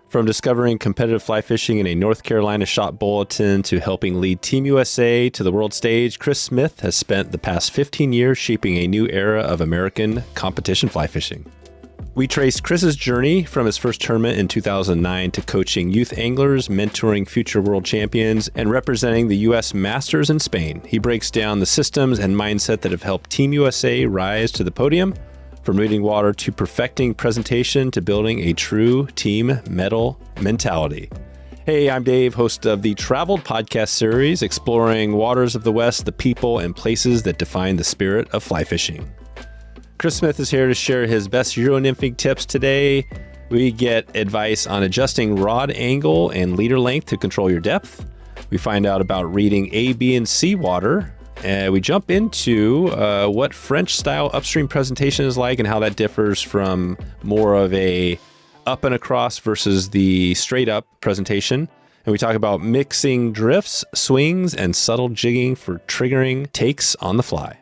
From discovering competitive fly fishing in a North Carolina shop bulletin to helping lead Team USA to the world stage, Chris Smith has spent the past 15 years shaping a new era of American competition fly fishing. We traced Chris's journey from his first tournament in 2009 to coaching youth anglers, mentoring future world champions, and representing the U.S. Masters in Spain. He breaks down the systems and mindset that have helped Team USA rise to the podium, from reading water to perfecting presentation to building a true team medal mentality. Hey, I'm Dave, host of the Traveled podcast series, exploring waters of the West, the people and places that define the spirit of fly fishing. Chris Smith is here to share his best Euro nymphing tips today. We get advice on adjusting rod angle and leader length to control your depth. We find out about reading A, B, and C water. We jump into what French-style upstream presentation is like and how that differs from more of a up and across versus the straight-up presentation. And we talk about mixing drifts, swings, and subtle jigging for triggering takes on the fly.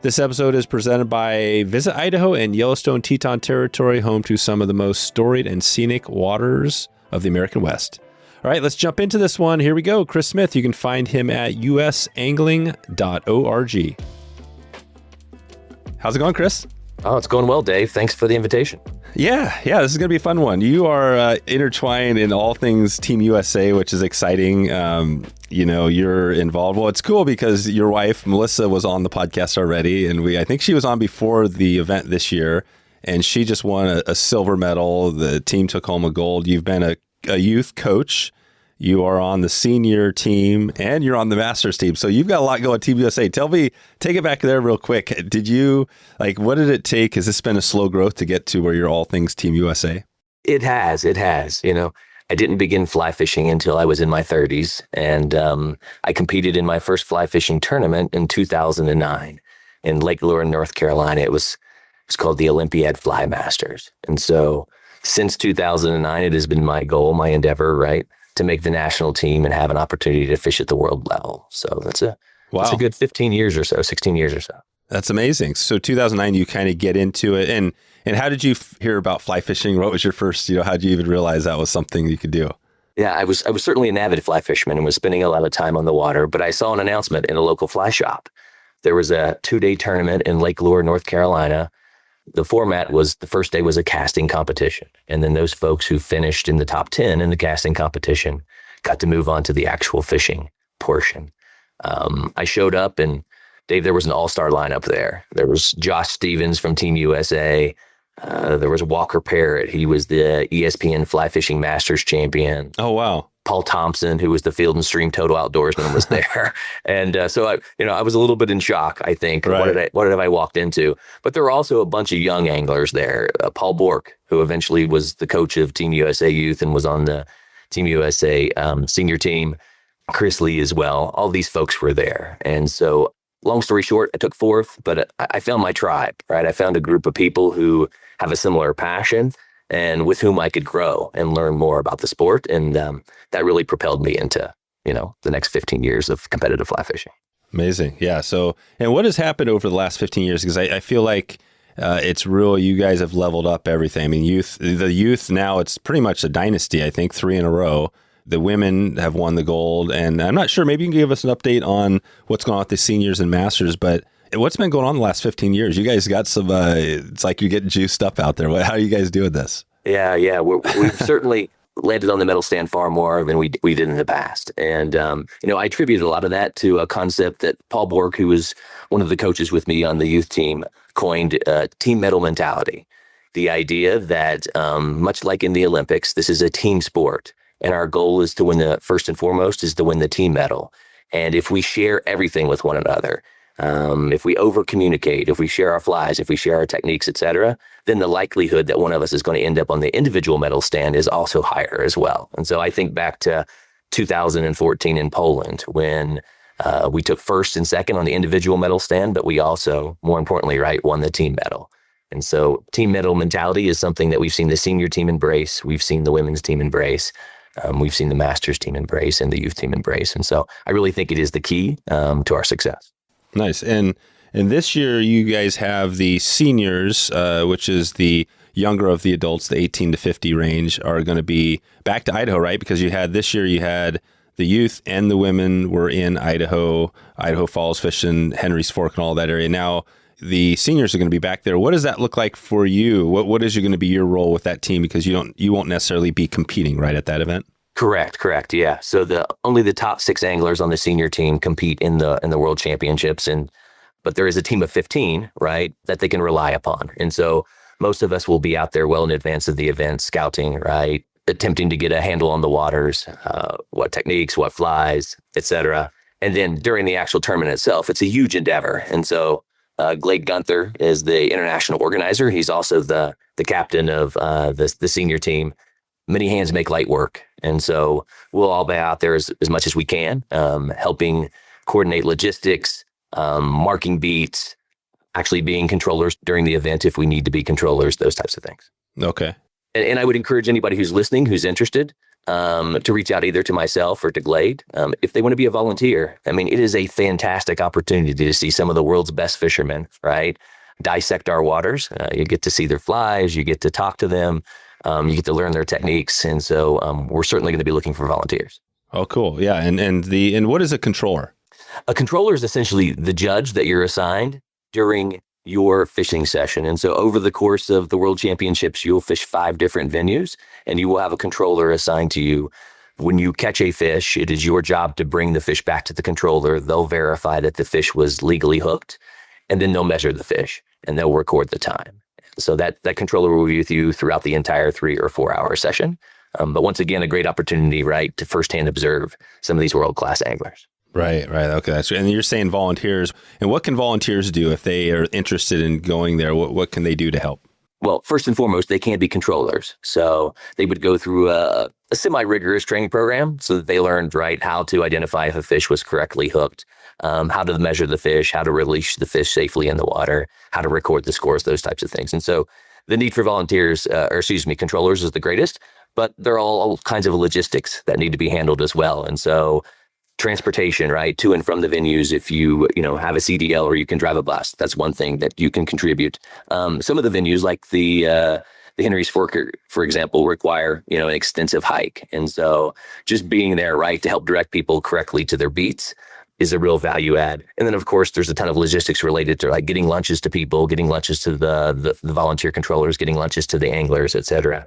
This episode is presented by Visit Idaho and Yellowstone Teton territory, home to some of the most storied and scenic waters of the American West. All right, let's jump into this one. Here we go. Chris Smith. You can find him at usangling.org. How's it going, Chris? Oh, it's going well, Dave. Thanks for the invitation. Yeah, this is going to be a fun one. You are intertwined in all things Team USA, which is exciting. You're involved. Well, it's cool because your wife, Melissa, was on the podcast already, and I think she was on before the event this year, and she just won a silver medal. The team took home a gold. You've been a youth coach. You are on the senior team and you're on the masters team. So you've got a lot going Team USA. Tell me, take it back there real quick. What did it take? Has this been a slow growth to get to where you're all things Team USA? It has. I didn't begin fly fishing until I was in my 30s. And I competed in my first fly fishing tournament in 2009 in Lake Lure, North Carolina. It's called the Olympiad Fly Masters. And so since 2009, it has been my goal, my endeavor, right, to make the national team and have an opportunity to fish at the world level. So that's a good 15 years or so, 16 years or so. That's amazing. So 2009, you kind of get into it. And how did you hear about fly fishing? What was your first, how did you even realize that was something you could do? Yeah, I was certainly an avid fly fisherman and was spending a lot of time on the water, but I saw an announcement in a local fly shop. There was a 2-day tournament in Lake Lure, North Carolina. The format was the first day was a casting competition. And then those folks who finished in the top 10 in the casting competition got to move on to the actual fishing portion. I showed up and Dave, there was an all-star lineup there. There was Josh Stevens from Team USA. There was Walker Parrott. He was the ESPN Fly Fishing Masters champion. Oh, wow. Paul Thompson, who was the Field and Stream Total Outdoorsman, was there. And so I was a little bit in shock, I think. Right. What have I walked into? But there were also a bunch of young anglers there. Paul Bork, who eventually was the coach of Team USA Youth and was on the Team USA senior team. Chris Lee as well. All these folks were there. And so long story short, I took fourth, but I found my tribe, right? I found a group of people who have a similar passion and with whom I could grow and learn more about the sport. And that really propelled me into, the next 15 years of competitive fly fishing. Amazing. Yeah. So, and what has happened over the last 15 years? Because I feel like it's real, you guys have leveled up everything. I mean, the youth now, it's pretty much a dynasty, I think, 3 in a row. The women have won the gold. And I'm not sure, maybe you can give us an update on what's going on with the seniors and masters, but what's been going on the last 15 years? You guys got some, it's like you're getting juiced up out there. How are you guys doing this? Yeah. We've certainly landed on the medal stand far more than we did in the past. And, I attributed a lot of that to a concept that Paul Bork, who was one of the coaches with me on the youth team, coined team medal mentality. The idea that much like in the Olympics, this is a team sport. And our goal is to win first and foremost is to win the team medal. And if we share everything with one another, if we over communicate, if we share our flies, if we share our techniques, etc., then the likelihood that one of us is going to end up on the individual medal stand is also higher as well. And so I think back to 2014 in Poland when we took first and second on the individual medal stand, but we also, more importantly, won the team medal. And so team medal mentality is something that we've seen the senior team embrace. We've seen the women's team embrace. We've seen the masters team embrace and the youth team embrace. And so I really think it is the key to our success. Nice. And this year you guys have the seniors, which is the younger of the adults, the 18 to 50 range, are going to be back to Idaho, right? Because this year you had the youth and the women were in Idaho Falls fishing, Henry's Fork and all that area. Now the seniors are going to be back there. What does that look like for you? What is going to be your role with that team? Because you won't necessarily be competing right at that event. Correct. Yeah. So only the top 6 anglers on the senior team compete in the World Championships, but there is a team of 15, right, that they can rely upon. And so most of us will be out there well in advance of the event, scouting, right, attempting to get a handle on the waters, what techniques, what flies, etc. And then during the actual tournament itself, it's a huge endeavor. And so Glade Gunther is the international organizer. He's also the captain of the senior team. Many hands make light work. And so we'll all be out there as much as we can, helping coordinate logistics, marking beats, actually being controllers during the event if we need to be controllers, those types of things. Okay. And I would encourage anybody who's listening, who's interested, to reach out either to myself or to Glade if they want to be a volunteer. I mean, it is a fantastic opportunity to see some of the world's best fishermen, right, dissect our waters. You get to see their flies, you get to talk to them, you get to learn their techniques. And so we're certainly going to be looking for volunteers. Oh, cool. Yeah. And what is a controller? A controller is essentially the judge that you're assigned during your fishing session. And so over the course of the World Championships, you'll fish 5 different venues, and you will have a controller assigned to you. When you catch a fish, it is your job to bring the fish back to the controller. They'll verify that the fish was legally hooked, and then they'll measure the fish, and they'll record the time. So that controller will be with you throughout the entire 3 or 4 hour session. But once again, a great opportunity, right, to firsthand observe some of these world-class anglers. Right. Okay, that's right. And you're saying volunteers. And what can volunteers do if they are interested in going there? What can they do to help? Well, first and foremost, they can be controllers. So they would go through a semi-rigorous training program so that they learned, right, how to identify if a fish was correctly hooked, how to measure the fish, how to release the fish safely in the water, how to record the scores, those types of things. And so the need for controllers is the greatest, but there are all kinds of logistics that need to be handled as well. And so transportation, right, to and from the venues, if you have a CDL or you can drive a bus, that's one thing that you can contribute. Some of the venues like the Henry's Fork, for example, require, an extensive hike. And so just being there, right, to help direct people correctly to their beats is a real value add. And then, of course, there's a ton of logistics related to like getting lunches to people, getting lunches to the volunteer controllers, getting lunches to the anglers, et cetera.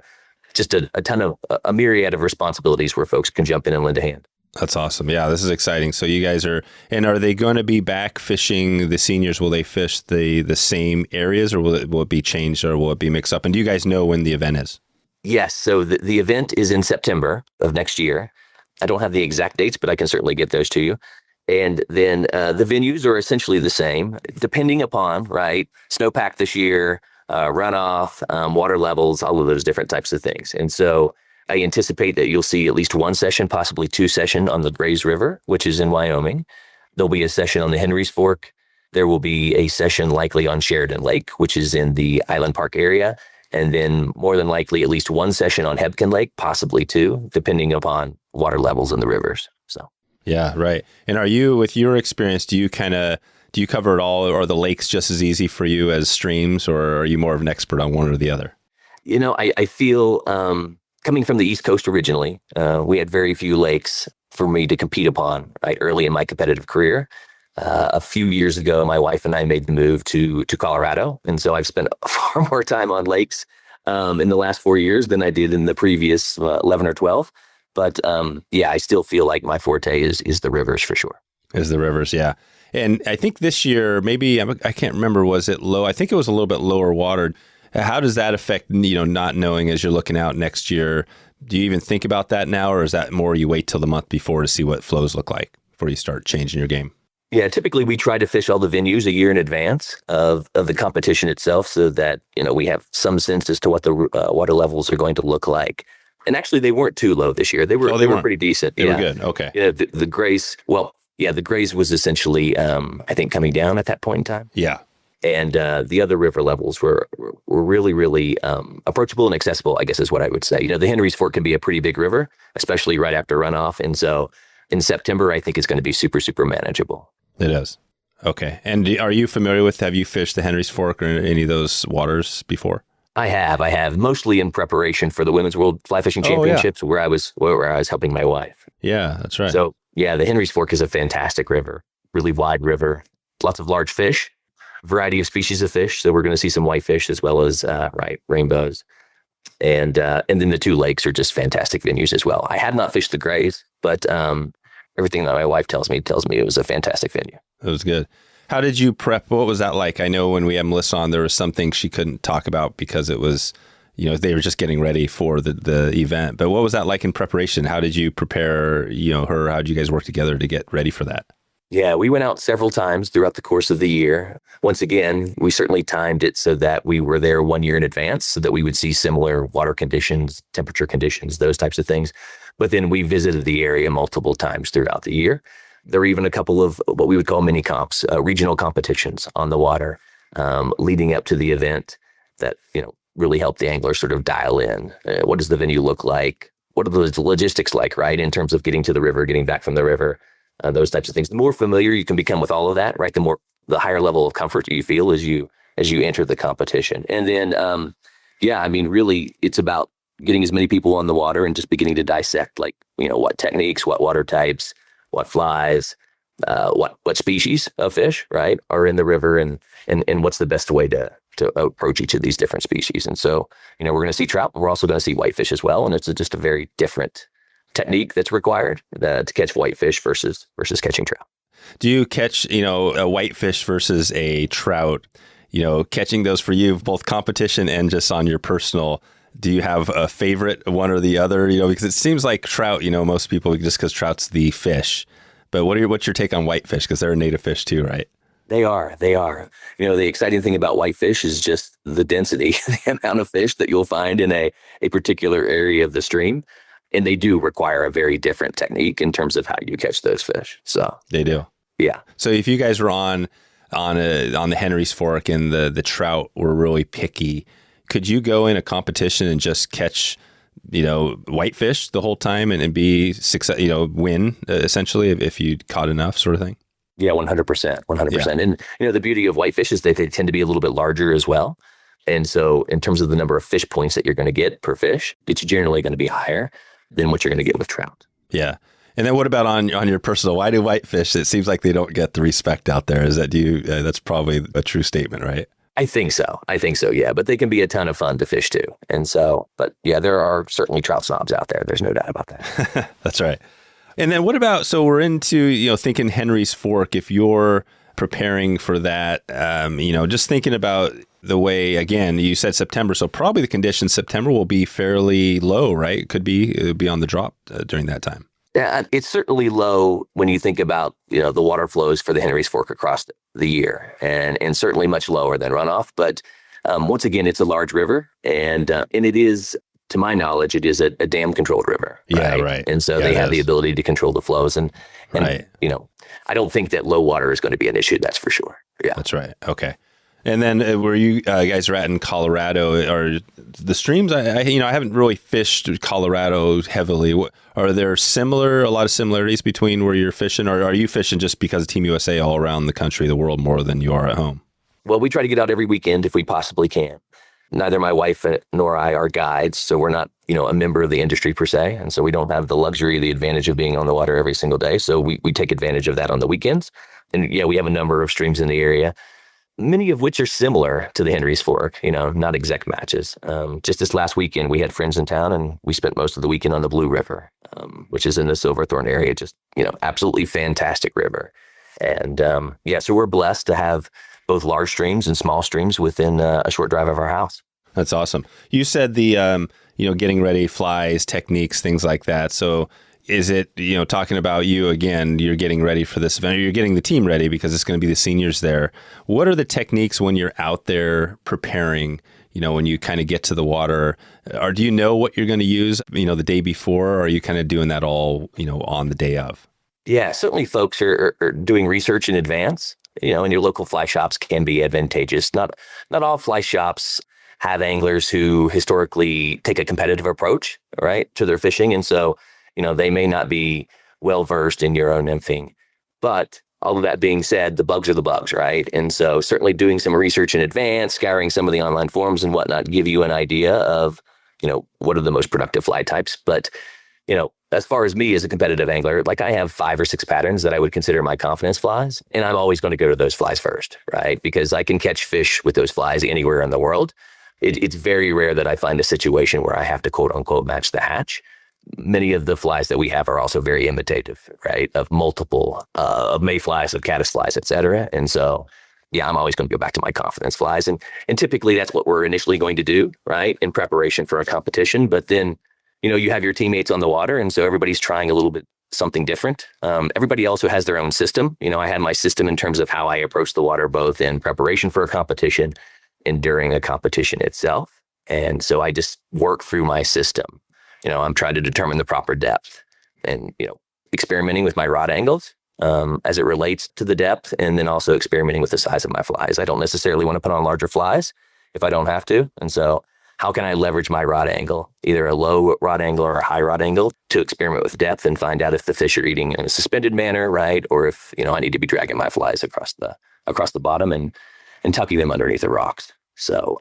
Just a myriad of responsibilities where folks can jump in and lend a hand. That's awesome. Yeah, this is exciting. So you guys are they going to be back fishing, the seniors? Will they fish the same areas, or will it be changed, or will it be mixed up? And do you guys know when the event is? Yes. So the event is in September of next year. I don't have the exact dates, but I can certainly get those to you. And then the venues are essentially the same, depending upon, right, snowpack this year, runoff, water levels, all of those different types of things. And so I anticipate that you'll see at least one session, possibly 2 sessions on the Grays River, which is in Wyoming. There'll be a session on the Henry's Fork. There will be a session likely on Sheridan Lake, which is in the Island Park area. And then more than likely at least one session on Hebgen Lake, possibly 2, depending upon water levels in the rivers. So. Yeah, right. And are you, with your experience, do you cover it all? Or are the lakes just as easy for you as streams, or are you more of an expert on one or the other? I feel coming from the East Coast originally, we had very few lakes for me to compete upon, right, early in my competitive career. A few years ago, my wife and I made the move to Colorado. And so I've spent far more time on lakes in the last 4 years than I did in the previous 11 or 12. But I still feel like my forte is the rivers for sure. Is the rivers, yeah. And I think this year, maybe, I can't remember, was it low? I think it was a little bit lower watered. How does that affect, not knowing as you're looking out next year? Do you even think about that now, or is that more you wait till the month before to see what flows look like before you start changing your game? Yeah, typically we try to fish all the venues a year in advance of the competition itself so that, we have some sense as to what the water levels are going to look like. And actually, they weren't too low this year. They were pretty decent. They were good. Okay. The Grays, the Grays was essentially, I think, coming down at that point in time. Yeah. And the other river levels were really, really approachable and accessible, I guess is what I would say. The Henry's Fork can be a pretty big river, especially right after runoff. And so in September, I think it's going to be super, super manageable. It is. Okay. And are you familiar with, have you fished the Henry's Fork or any of those waters before? I have mostly in preparation for the Women's World Fly Fishing Oh, yeah. Championships, where I was helping my wife. Yeah, that's right. So yeah, the Henry's Fork is a fantastic river, really wide river, lots of large fish, variety of species of fish. So we're going to see some whitefish as well as rainbows, and then the two lakes are just fantastic venues as well. I have not fished the grays, but everything that my wife tells me it was a fantastic venue. It was good. How did you prep? What was that like? I know when we had Melissa on, there was some things she couldn't talk about because it was, they were just getting ready for the event. But what was that like in preparation? How did you prepare, her? How did you guys work together to get ready for that? Yeah, we went out several times throughout the course of the year. Once again, we certainly timed it so that we were there 1 year in advance so that we would see similar water conditions, temperature conditions, those types of things. But then we visited the area multiple times throughout the year. There were even a couple of what we would call mini comps, regional competitions on the water leading up to the event that, really helped the angler sort of dial in. What does the venue look like? What are the logistics like, right? In terms of getting to the river, getting back from the river, those types of things. The more familiar you can become with all of that, right? The higher level of comfort you feel as you enter the competition. And then, really it's about getting as many people on the water and just beginning to dissect, like, what techniques, what water types, what flies, what species of fish, right, are in the river, and what's the best way to approach each of these different species. And so, we're going to see trout, but we're also going to see whitefish as well. And it's just a very different technique that's required to catch whitefish versus catching trout. Do you catch, a whitefish versus a trout, catching those for you, both competition and just on your personal? Do you have a favorite, one or the other? Because it seems like trout, most people, just because trout's the fish. But what's your take on whitefish? Because they're a native fish too, right? They are. The exciting thing about whitefish is just the density, the amount of fish that you'll find in a particular area of the stream. And they do require a very different technique in terms of how you catch those fish. So they do. Yeah. So if you guys were on the Henry's Fork and the trout were really picky, could you go in a competition and just catch, whitefish the whole time and be win essentially if you caught enough, sort of thing? Yeah, 100%. Yeah. And, the beauty of whitefish is that they tend to be a little bit larger as well. And so in terms of the number of fish points that you're going to get per fish, it's generally going to be higher than what you're going to get with trout. Yeah. And then what about on your personal, why do whitefish, it seems like they don't get the respect out there? That's probably a true statement, right? I think so, yeah. But they can be a ton of fun to fish too. And so, but yeah, there are certainly trout snobs out there. There's no doubt about that. That's right. And then what about, so we're into, thinking Henry's Fork, if you're preparing for that, just thinking about the way, again, you said September, so probably the conditions September will be fairly low, right? It would be on the drop during that time. Yeah, it's certainly low when you think about, the water flows for the Henry's Fork across the year, and certainly much lower than runoff. But once again, it's a large river, and it is, to my knowledge, it is a dam controlled river. Right? Yeah, right. And so they have the ability to control the flows, and right. I don't think that low water is going to be an issue. That's for sure. Yeah, that's right. Okay. And then where you guys are at in Colorado, are the streams? I haven't really fished Colorado heavily. Are there a lot of similarities between where you're fishing, or are you fishing just because of Team USA all around the country, the world, more than you are at home? Well, we try to get out every weekend if we possibly can. Neither my wife nor I are guides, so we're not, a member of the industry per se, and so we don't have the luxury, the advantage of being on the water every single day. So we take advantage of that on the weekends. And yeah, we have a number of streams in the area, many of which are similar to the Henry's Fork, not exact matches. Just this last weekend, we had friends in town, and we spent most of the weekend on the Blue River, which is in the Silverthorne area. Just, absolutely fantastic river. And so we're blessed to have both large streams and small streams within a short drive of our house. That's awesome. You said the, getting ready, flies, techniques, things like that. So is it, talking about you again, you're getting ready for this event, or you're getting the team ready because it's going to be the seniors there. What are the techniques when you're out there preparing, when you kind of get to the water, or do you know what you're going to use, the day before, or are you kind of doing that all, on the day of? Yeah, certainly folks are doing research in advance. And your local fly shops can be advantageous. Not all fly shops have anglers who historically take a competitive approach, right, to their fishing. And so, they may not be well-versed in Euro nymphing, but all of that being said, the bugs are the bugs, right? And so certainly doing some research in advance, scouring some of the online forums and whatnot, give you an idea of, what are the most productive fly types. But, as far as me as a competitive angler, like I have 5 or 6 patterns that I would consider my confidence flies. And I'm always going to go to those flies first, right? Because I can catch fish with those flies anywhere in the world. It's very rare that I find a situation where I have to quote unquote match the hatch. Many of the flies that we have are also very imitative, right? Of multiple, of mayflies, of caddisflies, et cetera. And so, yeah, I'm always going to go back to my confidence flies. And typically that's what we're initially going to do, right? In preparation for a competition. But then, you have your teammates on the water. And so everybody's trying a little bit something different. Everybody also has their own system. I had my system in terms of how I approach the water, both in preparation for a competition and during a competition itself. And so I just work through my system. I'm trying to determine the proper depth and, experimenting with my rod angles as it relates to the depth, and then also experimenting with the size of my flies. I don't necessarily want to put on larger flies if I don't have to. And so how can I leverage my rod angle, either a low rod angle or a high rod angle, to experiment with depth and find out if the fish are eating in a suspended manner, right? Or if, I need to be dragging my flies across the bottom and tucking them underneath the rocks. So,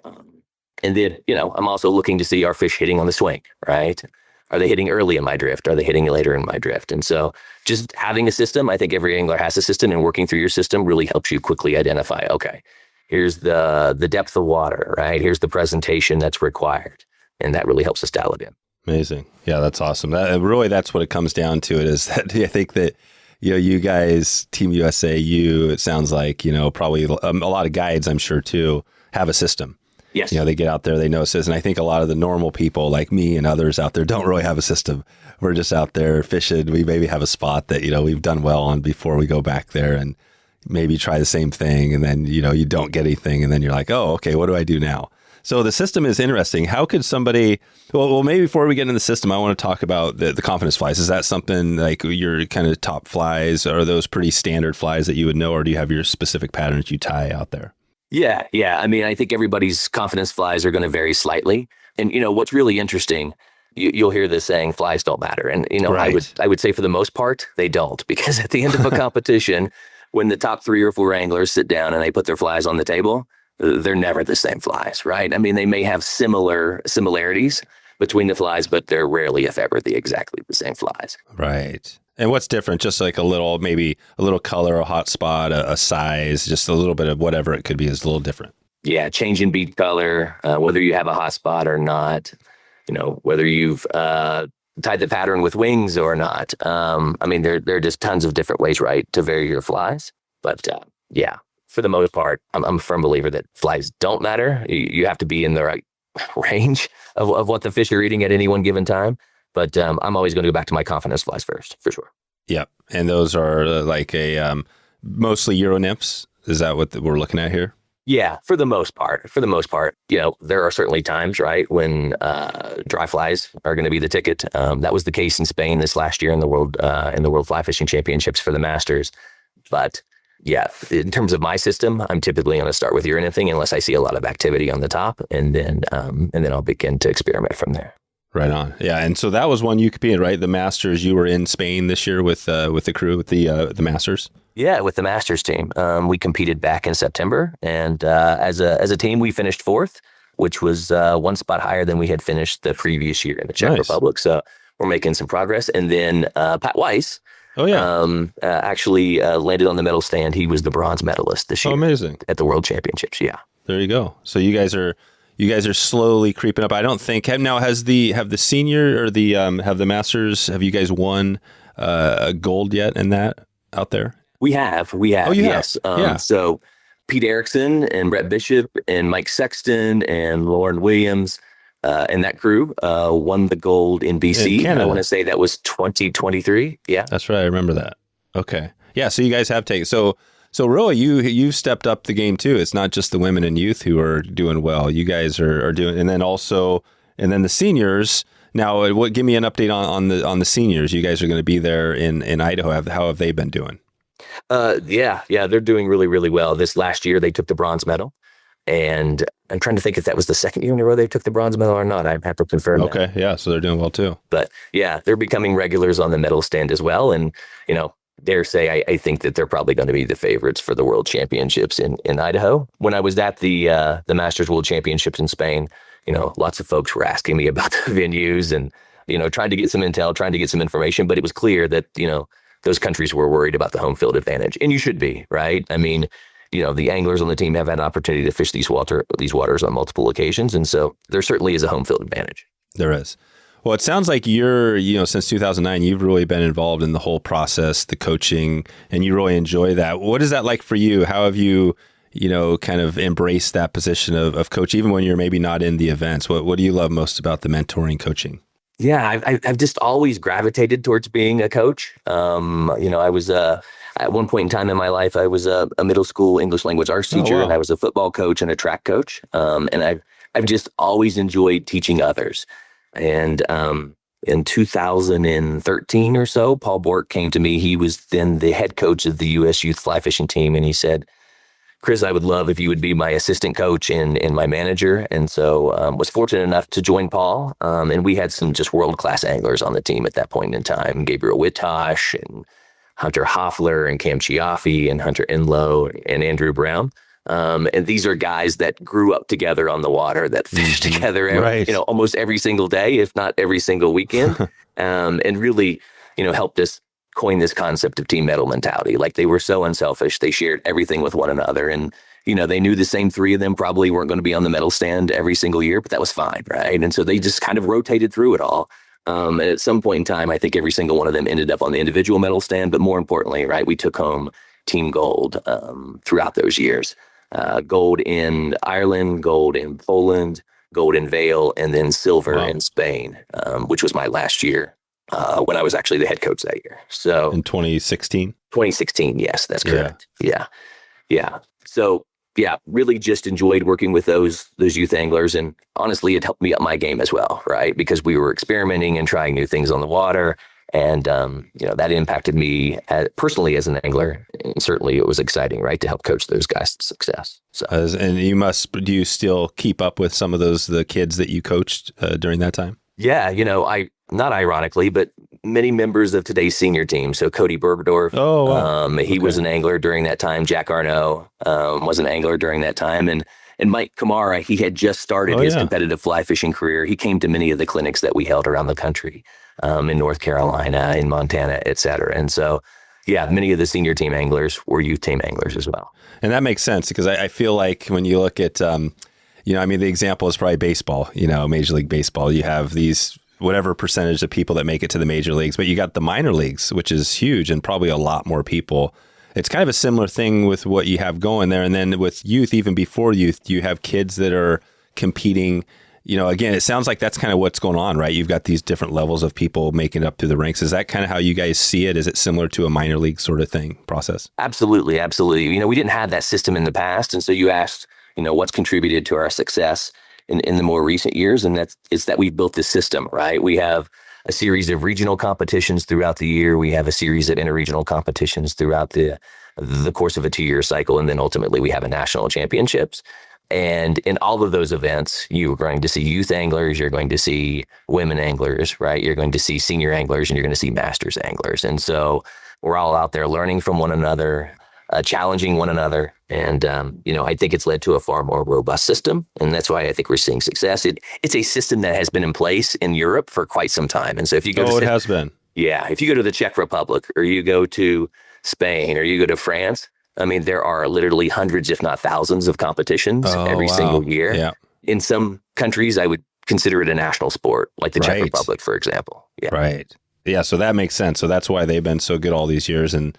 and then, I'm also looking to see, are fish hitting on the swing, right? Are they hitting early in my drift? Are they hitting later in my drift? And so just having a system, I think every angler has a system, and working through your system really helps you quickly identify, okay, here's the depth of water, right? Here's the presentation that's required. And that really helps us dial it in. Amazing. Yeah, that's awesome. Really, that's what it comes down to. It is that I think that, you guys, Team USA, it sounds like, probably a lot of guides, I'm sure too, have a system. Yes. They get out there, they know system. And I think a lot of the normal people like me and others out there don't really have a system. We're just out there fishing. We maybe have a spot that, we've done well on before we go back there and maybe try the same thing. And then, you don't get anything. And then you're like, oh, okay, what do I do now? So the system is interesting. How could somebody, well, maybe before we get into the system, I want to talk about the confidence flies. Is that something like your kind of top flies? Are those pretty standard flies that you would know, or do you have your specific patterns you tie out there? Yeah. I mean, I think everybody's confidence flies are going to vary slightly. And, what's really interesting, you'll hear this saying, flies don't matter. And, right. I would say for the most part, they don't, because at the end of a competition, when the top 3 or 4 anglers sit down and they put their flies on the table, they're never the same flies, right? I mean, they may have similarities between the flies, but they're rarely, if ever, exactly the same flies. Right. And what's different? Just like maybe a little color, a hot spot, a size, just a little bit of whatever it could be is a little different. Yeah, change in bead color, whether you have a hot spot or not, whether you've tied the pattern with wings or not. I mean, there are just tons of different ways, right, to vary your flies. But yeah, for the most part, I'm a firm believer that flies don't matter. You have to be in the right range of what the fish are eating at any one given time. But I'm always going to go back to my confidence flies first, for sure. Yep. And those are like mostly Euro nymphs. Is that what we're looking at here? Yeah, for the most part. There are certainly times, right, when dry flies are going to be the ticket. That was the case in Spain this last year in the World Fly Fishing Championships for the Masters. But yeah, in terms of my system, I'm typically going to start with Euro nymphing unless I see a lot of activity on the top, and then I'll begin to experiment from there. Right on. Yeah. And so that was one you competed, right? The Masters, you were in Spain this year with the crew, with the Masters? Yeah, with the Masters team. We competed back in September. And as a team, we finished 4th, which was 1 spot higher than we had finished the previous year in the Czech Republic. So we're making some progress. And then Pat Weiss actually landed on the medal stand. He was the bronze medalist this year. Oh, amazing. At the World Championships. Yeah. There you go. So you guys are slowly creeping up. I don't think now have the senior or have the Masters, have you guys won a gold yet in that out there? We have. Oh, you yes. Have? So Pete Erickson and Brett Bishop and Mike Sexton and Lauren Williams and that crew won the gold in BC. I want to say that was 2023. Yeah, that's right. I remember that. Okay. Yeah. So you guys have taken So really, you've stepped up the game too. It's not just the women and youth who are doing well. You guys are doing, and then the seniors. Now, give me an update on the seniors. You guys are going to be there in Idaho. How have they been doing? Yeah, they're doing really, really well. This last year, they took the bronze medal, and I'm trying to think if that was the second year in a row they took the bronze medal or not. I have to confirm. Okay, yeah, so they're doing well too. But yeah, they're becoming regulars on the medal stand as well, and dare say I think that they're probably going to be the favorites for the World Championships in Idaho. When I was at the Masters World Championships in Spain, lots of folks were asking me about the venues and trying to get some intel, trying to get some information. But it was clear that those countries were worried about the home field advantage, and you should be, right? I mean, the anglers on the team have had an opportunity to fish these waters on multiple occasions, and so there certainly is a home field advantage. There is. Well, it sounds like you're, since 2009, you've really been involved in the whole process, the coaching, and you really enjoy that. What is that like for you? How have you, kind of embraced that position of coach, even when you're maybe not in the events? What do you love most about the mentoring coaching? Yeah, I've just always gravitated towards being a coach. I was at one point in time in my life, I was a middle school English language arts teacher, wow. and I was a football coach and a track coach. And I've just always enjoyed teaching others. And in 2013 or so, Paul Bork came to me. He was then the head coach of the U.S. youth fly fishing team. And he said, Chris, I would love if you would be my assistant coach and my manager. And so was fortunate enough to join Paul. And we had some just world-class anglers on the team at that point in time. Gabriel Wittosh and Hunter Hoffler and Cam Chiaffi and Hunter Enlow and Andrew Brown. And these are guys that grew up together on the water, that fished together, almost every single day, if not every single weekend, and really, helped us coin this concept of team medal mentality. Like, they were so unselfish. They shared everything with one another. And, they knew the same three of them probably weren't going to be on the medal stand every single year, but that was fine, right? And so they just kind of rotated through it all. And at some point in time, I think every single one of them ended up on the individual medal stand. But more importantly, right, we took home team gold throughout those years. Gold in Ireland, gold in Poland, gold in Vail, and then silver in Spain, which was my last year when I was actually the head coach that year. So in 2016? 2016, yes, that's correct. Yeah. So, really just enjoyed working with those youth anglers. And honestly, it helped me up my game as well, right? Because we were experimenting and trying new things on the water. And, that impacted me personally as an angler. And certainly it was exciting, right, to help coach those guys to success. So, and do you still keep up with some of the kids that you coached during that time? Yeah, not ironically, but many members of today's senior team. So Cody Bergdorf, he was an angler during that time. Jack Arnault was an angler during that time. And Mike Kamara, he had just started his competitive fly fishing career. He came to many of the clinics that we held around the country, in North Carolina, in Montana, et cetera. And so, many of the senior team anglers were youth team anglers as well. And that makes sense, because I feel like when you look at, the example is probably baseball, Major League Baseball. You have these whatever percentage of people that make it to the major leagues, but you got the minor leagues, which is huge and probably a lot more people. It's kind of a similar thing with what you have going there. And then with youth, even before youth, you have kids that are competing. Again, it sounds like that's kind of what's going on, right? You've got these different levels of people making it up through the ranks. Is that kind of how you guys see it? Is it similar to a minor league sort of thing process? Absolutely. We didn't have that system in the past. And so you asked, what's contributed to our success in the more recent years, and it's that we've built this system, right? We have a series of regional competitions throughout the year. We have a series of interregional competitions throughout the course of a 2-year cycle, and then ultimately we have a national championships. And in all of those events, you're going to see youth anglers, you're going to see women anglers, right? You're going to see senior anglers, and you're going to see masters anglers. And so we're all out there learning from one another, challenging one another. And, I think it's led to a far more robust system. And that's why I think we're seeing success. It's a system that has been in place in Europe for quite some time. And so if you go it has been. Yeah. If you go to the Czech Republic, or you go to Spain, or you go to France, there are literally hundreds, if not thousands, of competitions every single year. Yeah. In some countries, I would consider it a national sport, like the Czech Republic, for example. Yeah. Right. Yeah. So that makes sense. So that's why they've been so good all these years. And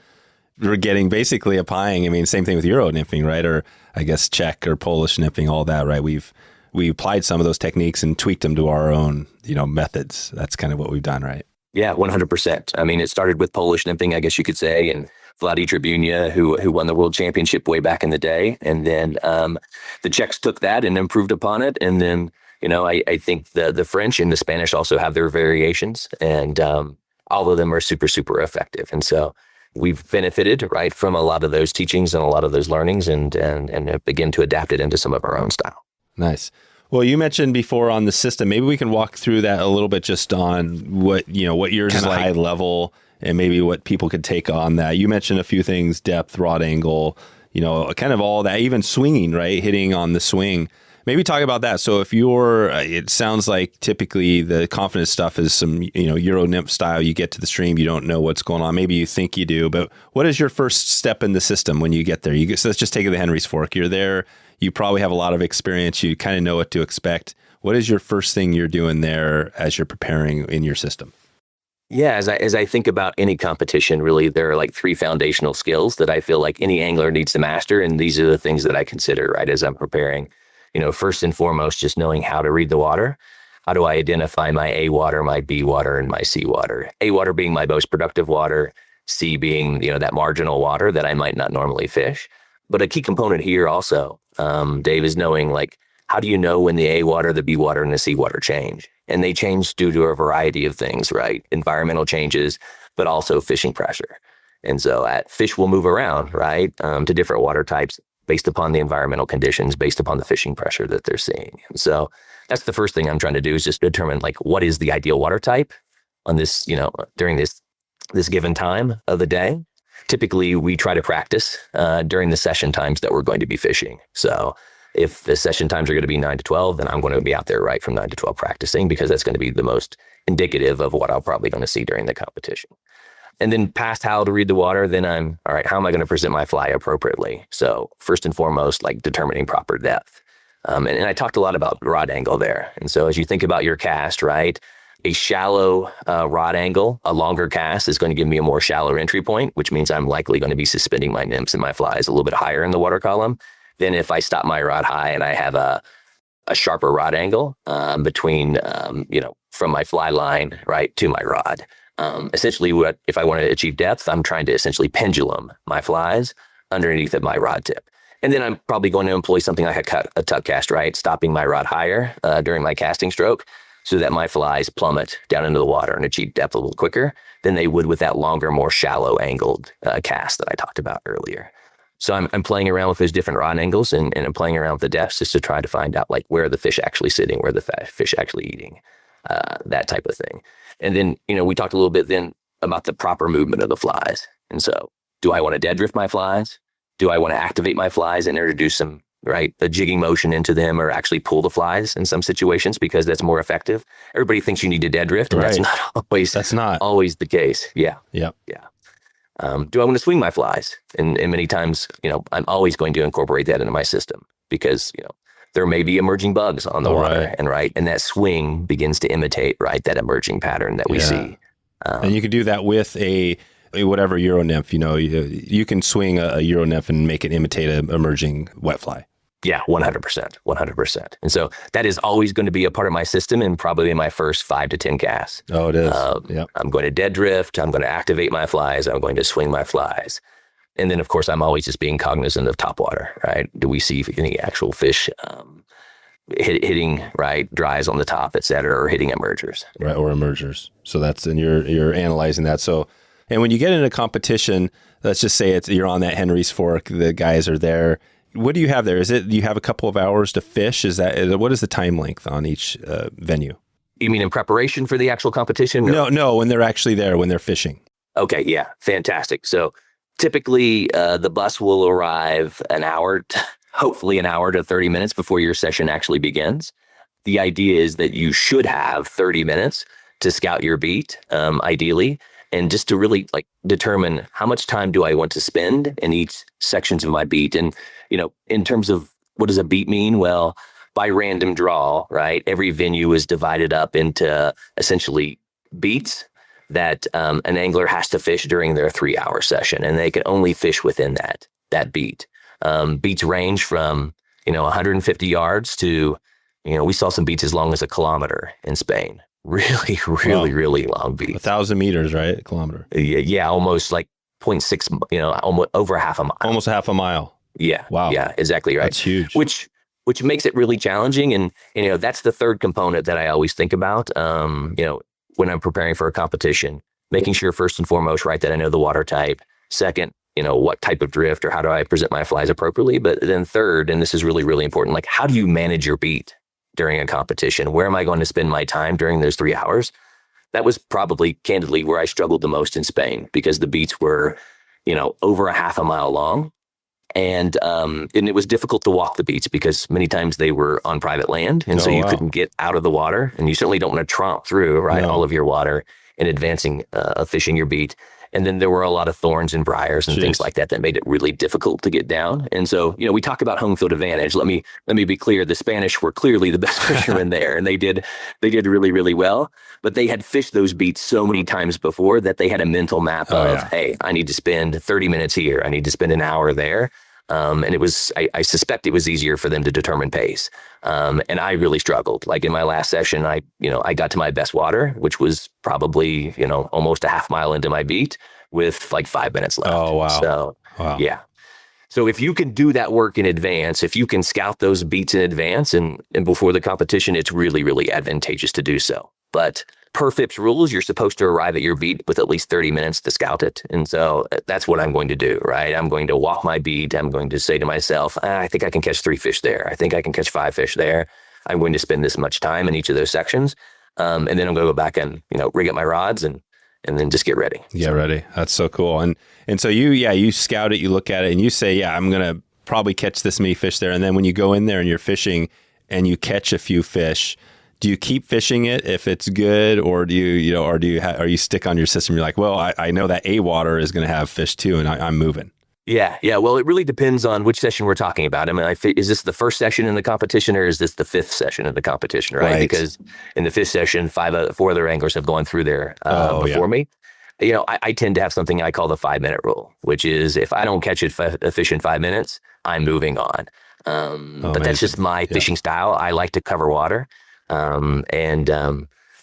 we're getting basically applying, same thing with Euro nymphing, right? Or I guess Czech or Polish nymphing, all that, right? We applied some of those techniques and tweaked them to our own, methods. That's kind of what we've done, right? Yeah, 100%. It started with Polish nymphing, I guess you could say, and Vladi Tribunia, who won the world championship way back in the day. And then the Czechs took that and improved upon it. And then, I think the French and the Spanish also have their variations, and all of them are super, super effective. And so we've benefited, right, from a lot of those teachings and a lot of those learnings, and begin to adapt it into some of our own style. Nice. Well, you mentioned before on the system, maybe we can walk through that a little bit, just on what yours is like, high level, and maybe what people could take on that. You mentioned a few things: depth, rod angle, kind of all that, even swinging, right? Hitting on the swing. Maybe talk about that. So if it sounds like typically the confidence stuff is some, Euro nymph style. You get to the stream, you don't know what's going on. Maybe you think you do, but what is your first step in the system when you get there? So let's just take the Henry's Fork. You're there. You probably have a lot of experience. You kind of know what to expect. What is your first thing you're doing there as you're preparing in your system? Yeah, as I think about any competition, really, there are like 3 foundational skills that I feel like any angler needs to master. And these are the things that I consider, right, as I'm preparing. First and foremost, just knowing how to read the water. How do I identify my A water, my B water, and my C water? A water being my most productive water, C being, that marginal water that I might not normally fish. But a key component here also, Dave, is knowing how do you know when the A water, the B water, and the C water change? And they change due to a variety of things, right? Environmental changes, but also fishing pressure. And so fish will move around, right, to different water types based upon the environmental conditions, based upon the fishing pressure that they're seeing. And so that's the first thing I'm trying to do, is just determine what is the ideal water type on this, during this given time of the day. Typically, we try to practice during the session times that we're going to be fishing. So if the session times are going to be 9 to 12, then I'm going to be out there right from 9 to 12 practicing, because that's going to be the most indicative of what I'm probably going to see during the competition. And then past how to read the water, then I'm, all right, how am I going to present my fly appropriately? So first and foremost, determining proper depth. And I talked a lot about rod angle there. And so as you think about your cast, right, a shallow rod angle, a longer cast is going to give me a more shallow entry point, which means I'm likely going to be suspending my nymphs and my flies a little bit higher in the water column than if I stop my rod high and I have a sharper rod angle between, from my fly line, right, to my rod. Essentially, if I want to achieve depth, I'm trying to essentially pendulum my flies underneath of my rod tip. And then I'm probably going to employ something like a tuck cast, right? Stopping my rod higher during my casting stroke so that my flies plummet down into the water and achieve depth a little quicker than they would with that longer, more shallow angled cast that I talked about earlier. So I'm playing around with those different rod angles and I'm playing around with the depths just to try to find out where are the fish actually sitting, where the fish actually eating, that type of thing. And then, we talked a little bit then about the proper movement of the flies. And so do I want to dead drift my flies? Do I want to activate my flies and introduce some, right, a jigging motion into them, or actually pull the flies in some situations because that's more effective? Everybody thinks you need to dead drift, and right. That's not always the case. Yeah. Yep. Yeah. Do I want to swing my flies? And many times, I'm always going to incorporate that into my system because, there may be emerging bugs on the water, and that swing begins to imitate, right, that emerging pattern that we see. And you can do that with a whatever Euro nymph. You can swing a Euro nymph and make it imitate an emerging wet fly. Yeah, 100%. And so that is always going to be a part of my system, and probably in my first 5 to 10 casts. Oh, it is. I'm going to dead drift. I'm going to activate my flies. I'm going to swing my flies. And then, of course, I'm always just being cognizant of top water, right? Do we see any actual fish hitting, right, dries on the top, et cetera, or hitting emergers? Right, or emergers. So and you're analyzing that. So, and when you get in a competition, let's just say you're on that Henry's Fork, the guys are there. What do you have there? You have a couple of hours to fish? What is the time length on each venue? You mean in preparation for the actual competition? Or? No, when they're actually there, when they're fishing. Okay, yeah, fantastic. So typically, the bus will arrive hopefully an hour to 30 minutes before your session actually begins. The idea is that you should have 30 minutes to scout your beat, ideally, and just to really determine how much time do I want to spend in each sections of my beat. And, in terms of what does a beat mean? Well, by random draw, right, every venue is divided up into essentially beats that an angler has to fish during their 3-hour session, and they can only fish within that beat. Beats range from 150 yards to we saw some beats as long as a kilometer in Spain. Really long beats. 1,000 meters, right? A kilometer. Yeah, almost 0.6. Almost over half a mile. Almost a half a mile. Yeah. Wow. Yeah, exactly right. That's huge. Which makes it really challenging, and that's the third component that I always think about. When I'm preparing for a competition, making sure first and foremost, right, that I know the water type. Second, what type of drift or how do I present my flies appropriately? But then third, and this is really, really important, how do you manage your beat during a competition? Where am I going to spend my time during those 3 hours? that was probably candidly where I struggled the most in Spain, because the beats were, over a half a mile long. And it was difficult to walk the beats because many times they were on private land. And so you couldn't get out of the water, and you certainly don't want to tromp through, right, all of your water in advancing fishing your beat. And then there were a lot of thorns and briars and things like that made it really difficult to get down. And so, we talk about home field advantage. Let me be clear. The Spanish were clearly the best fishermen there, and they did really, really well. But they had fished those beats so many times before that they had a mental map of, hey, I need to spend 30 minutes here. I need to spend an hour there. And it was, I suspect it was easier for them to determine pace. And I really struggled. Like in my last session, I got to my best water, which was probably, almost a half mile into my beat with like 5 minutes left. Oh, wow. So, yeah. So if you can do that work in advance, if you can scout those beats in advance and before the competition, it's really, really advantageous to do so. But per FIPS rules, you're supposed to arrive at your beat with at least 30 minutes to scout it. And so that's what I'm going to do, right? I'm going to walk my beat. I'm going to say to myself, I think I can catch 3 fish there. I think I can catch 5 fish there. I'm going to spend this much time in each of those sections. And then I'm going to go back and, rig up my rods and then just get ready. Yeah, ready. That's so cool. And so you scout it, you look at it, and you say, I'm going to probably catch this many fish there. And then when you go in there and you're fishing and you catch a few fish, do you keep fishing it if it's good, or do you, or are you stick on your system? You're like, well, I know that A water is going to have fish too, and I'm moving. Yeah. Well, it really depends on which session we're talking about. I mean, is this the first session in the competition, or is this the 5th session in the competition, right? Because in the 5th session, 4 other anglers have gone through there before me. I tend to have something I call the 5-minute rule, which is if I don't catch a fish in 5 minutes, I'm moving on. But that's just my fishing style. I like to cover water. I'm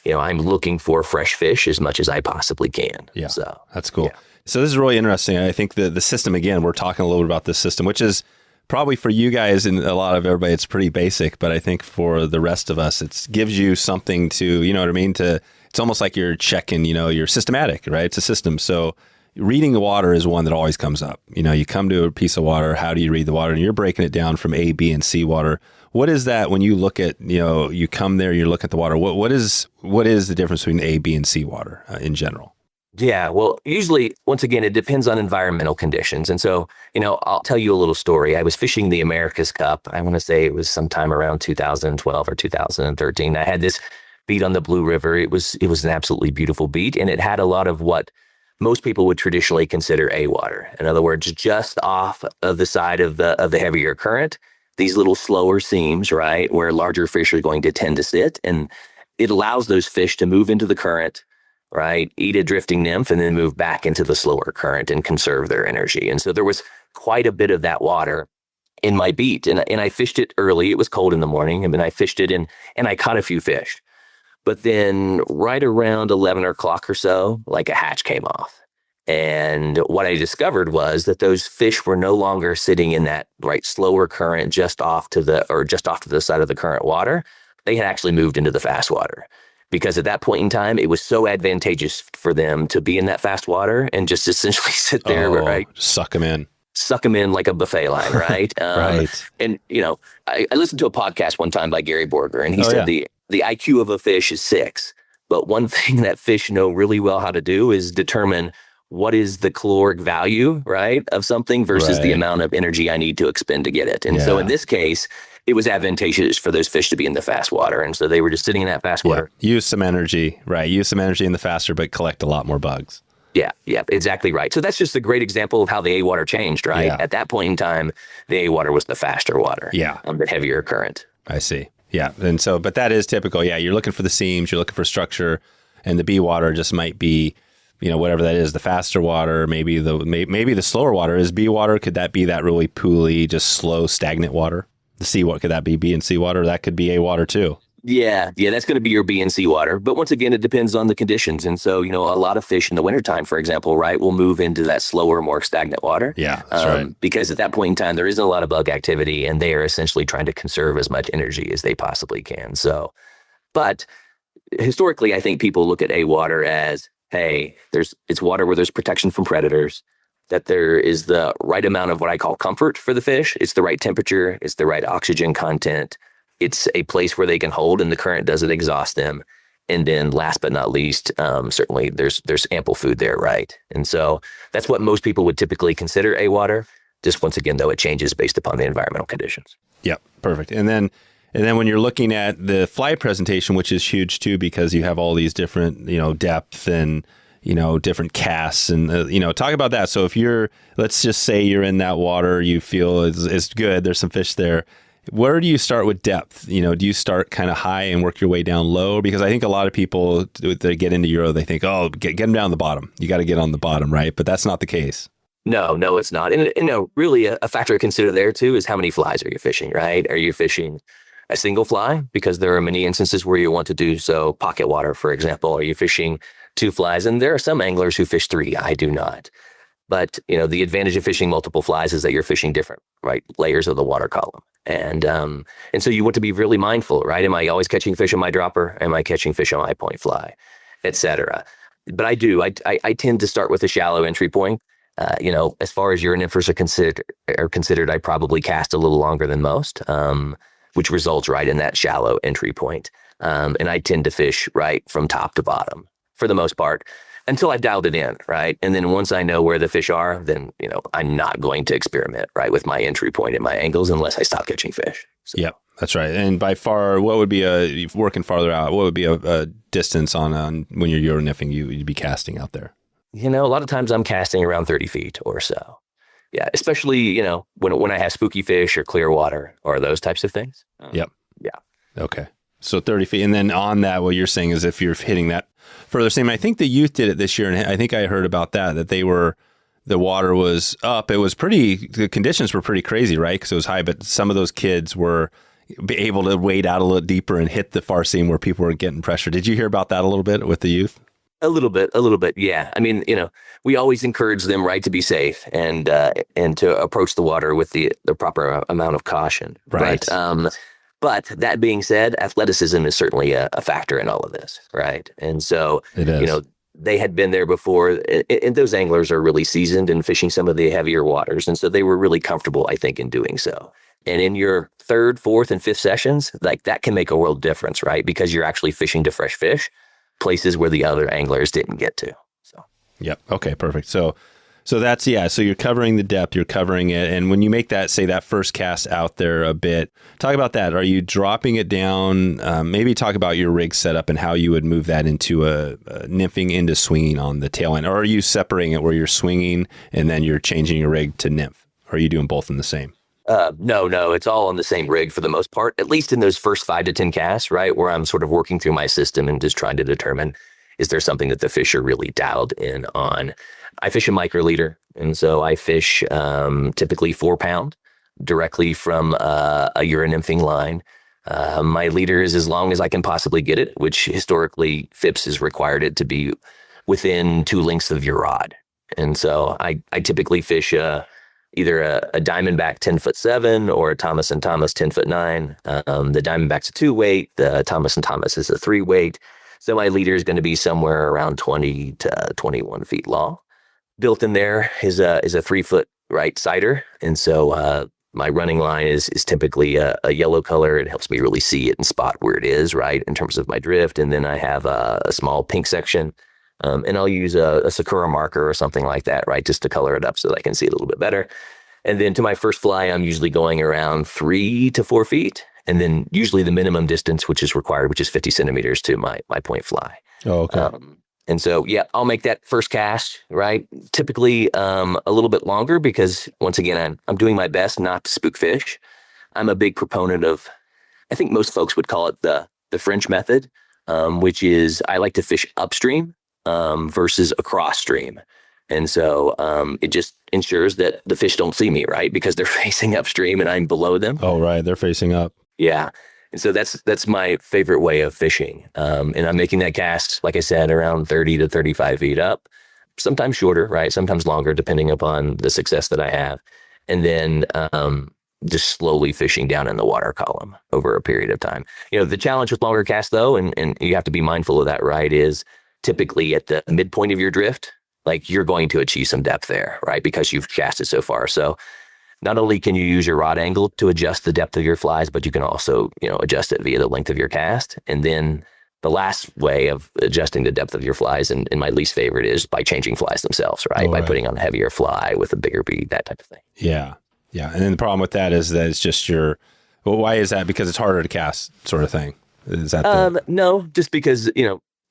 looking for fresh fish as much as I possibly can. Yeah. So that's cool. Yeah. So this is really interesting. I think the system, again, we're talking a little bit about this system, which is probably for you guys and a lot of everybody, it's pretty basic, but I think for the rest of us, it gives you something to, it's almost like you're checking, you're systematic, right? It's a system. So reading the water is one that always comes up. You come to a piece of water, how do you read the water? And you're breaking it down from A, B, and C water. What is that when you look at, you come there, you look at the water, what is the difference between A, B, and C water in general? Yeah, well, usually, once again, it depends on environmental conditions. And so, I'll tell you a little story. I was fishing the America's Cup. I want to say it was sometime around 2012 or 2013. I had this beat on the Blue River. It was an absolutely beautiful beat, and it had a lot of what most people would traditionally consider A water. In other words, just off of the side of the heavier current, these little slower seams, right, where larger fish are going to tend to sit, and it allows those fish to move into the current, right, eat a drifting nymph, and then move back into the slower current and conserve their energy. And so there was quite a bit of that water in my beat, and I fished it early. It was cold in the morning, and I fished it, and I caught a few fish. But then right around 11 o'clock or so, like a hatch came off. And what I discovered was that those fish were no longer sitting in that slower current just off to the side of the current water. They had actually moved into the fast water, because at that point in time, it was so advantageous for them to be in that fast water and just essentially sit there, right? Suck them in like a buffet line, right? Right. And, I listened to a podcast one time by Gary Borger, and he said the IQ of a fish is 6. But one thing that fish know really well how to do is determine what is the caloric value, right, of something versus the amount of energy I need to expend to get it. And so in this case, it was advantageous for those fish to be in the fast water. And so they were just sitting in that fast water. Use some energy, right? Use some energy in the faster, but collect a lot more bugs. Yeah, exactly right. So that's just a great example of how the A water changed, right? Yeah. At that point in time, the A water was the faster water. Yeah. The heavier current. I see. Yeah. And so, but that is typical. Yeah. You're looking for the seams, you're looking for structure, and the B water just might be, whatever that is, the faster water, maybe the slower water is B water. Could that be that really pooly, just slow, stagnant water? The C water, could that be B and C water? That could be A water too. Yeah, that's going to be your B and C water. But once again, it depends on the conditions. And so, a lot of fish in the wintertime, for example, right, will move into that slower, more stagnant water. Yeah, that's right. Because at that point in time, there isn't a lot of bug activity, and they are essentially trying to conserve as much energy as they possibly can. So, but historically, I think people look at A water as, hey, it's water where there's protection from predators, that there is the right amount of what I call comfort for the fish. It's the right temperature. It's the right oxygen content. It's a place where they can hold and the current doesn't exhaust them. And then last but not least, certainly there's ample food there, right? And so that's what most people would typically consider A water. Just once again, though, it changes based upon the environmental conditions. Yep, perfect. And then when you're looking at the fly presentation, which is huge too, because you have all these different, depth and, different casts and, talk about that. So if let's just say you're in that water, you feel is good, there's some fish there. Where do you start with depth? Do you start kind of high and work your way down low? Because I think a lot of people, they get into Euro, they think, oh, get them down the bottom. You got to get on the bottom, right? But that's not the case. No, it's not. And really a factor to consider there too is how many flies are you fishing, right? Are you fishing a single fly? Because there are many instances where you want to do so. Pocket water, for example. Are you fishing 2 flies? And there are some anglers who fish 3. I do not. But, the advantage of fishing multiple flies is that you're fishing different, right, layers of the water column. And so you want to be really mindful, right? Am I always catching fish on my dropper? Am I catching fish on my point fly, et cetera? But I tend to start with a shallow entry point. As far as urine nymphers are considered, I probably cast a little longer than most, which results right in that shallow entry point. And I tend to fish right from top to bottom for the most part, until I've dialed it in, right? And then once I know where the fish are, then, I'm not going to experiment, right, with my entry point and my angles unless I stop catching fish. So. Yeah, that's right. And by far, what would be working farther out, what would be a distance on when you're Euro nymphing you'd be casting out there? A lot of times I'm casting around 30 feet or so. Yeah, especially, when I have spooky fish or clear water or those types of things. Yep. Yeah. Okay. So 30 feet. And then on that, what you're saying is if you're hitting that further, same. I think the youth did it this year, and I think I heard about that the water was up. It was the conditions were pretty crazy, right? Because it was high, but some of those kids were able to wade out a little deeper and hit the far seam where people were getting pressure. Did you hear about that a little bit with the youth? A little bit. Yeah. I mean, we always encourage them, right, to be safe and to approach the water with the proper amount of caution. Right. But that being said, athleticism is certainly a factor in all of this, right? And so, it is. They had been there before, and those anglers are really seasoned in fishing some of the heavier waters. And so they were really comfortable, I think, in doing so. And in your 3rd, 4th, and 5th sessions, like that can make a world difference, right? Because you're actually fishing to fresh fish, places where the other anglers didn't get to. So, yep. Okay, perfect. So that's, so you're covering the depth, you're covering it. And when you make that first cast out there a bit, talk about that. Are you dropping it down? Maybe talk about your rig setup and how you would move that into a nymphing into swinging on the tail end. Or are you separating it where you're swinging and then you're changing your rig to nymph? Or are you doing both in the same? No, it's all on the same rig for the most part, at least in those first 5 to 10 casts, right? Where I'm sort of working through my system and just trying to determine, is there something that the fish are really dialed in on? I fish a micro leader, and so I fish typically 4 pound directly from a Euro nymphing line. My leader is as long as I can possibly get it, which historically FIPS has required it to be within 2 lengths of your rod. And so I typically fish either a Diamondback 10'7" or a Thomas & Thomas 10'9". The Diamondback's a 2 weight, the Thomas & Thomas is a 3 weight. So my leader is going to be somewhere around 20 to 21 feet long. Built in there is a 3-foot right sider. And so my running line is typically a yellow color. It helps me really see it and spot where it is, right, in terms of my drift. And then I have a small pink section. And I'll use a Sakura marker or something like that, right, just to color it up so that I can see it a little bit better. And then to my first fly, I'm usually going around 3 to 4 feet. And then usually the minimum distance, which is required, which is 50 centimeters to my point fly. Oh, okay. And so, I'll make that first cast, right? Typically a little bit longer because, once again, I'm doing my best not to spook fish. I'm a big proponent of, I think most folks would call it the French method, which is I like to fish upstream versus across stream. And so it just ensures that the fish don't see me, right? Because they're facing upstream and I'm below them. Oh, right. They're facing up. Yeah. And so that's my favorite way of fishing. And I'm making that cast, like I said, around 30 to 35 feet up, sometimes shorter, right? Sometimes longer, depending upon the success that I have. And then just slowly fishing down in the water column over a period of time. The challenge with longer casts, though, and you have to be mindful of that, right, is typically at the midpoint of your drift, like you're going to achieve some depth there, right? Because you've casted so far. So not only can you use your rod angle to adjust the depth of your flies, but you can also, adjust it via the length of your cast. And then The last way of adjusting the depth of your flies, and my least favorite, is by changing flies themselves, right? By putting on a heavier fly with a bigger bead, that type of thing. Yeah. Yeah. And then the problem with that is that it's just why is that? Because it's harder to cast, sort of thing. Is that no, just because,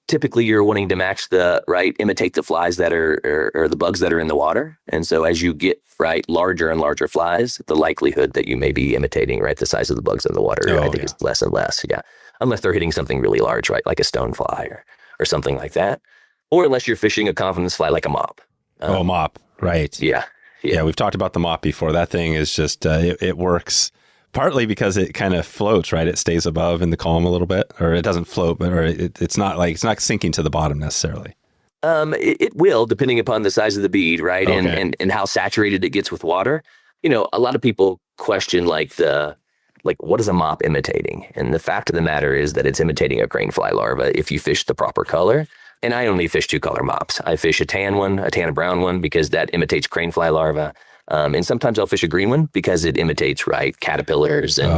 typically you're wanting to imitate the flies that are, or the bugs that are in the water. And so as you get larger and larger flies, the likelihood that you may be imitating, the size of the bugs in the water, is less and less. Yeah. Unless they're hitting something really large, like a stonefly or something like that. Or unless you're fishing a confidence fly like a mop. Mop. Right. Yeah. Yeah. We've talked about the mop before. That thing is just, it works partly because it kind of floats, right? It stays above in the column a little bit, or it doesn't float, but it's not sinking to the bottom necessarily. It will, depending upon the size of the bead, right? Okay. And how saturated it gets with water. A lot of people question what is a mop imitating? And the fact of the matter is that it's imitating a crane fly larva if you fish the proper color. And I only fish 2 color mops. I fish a tan one, a tan and brown one, because that imitates crane fly larva. And sometimes I'll fish a green one because it imitates, caterpillars and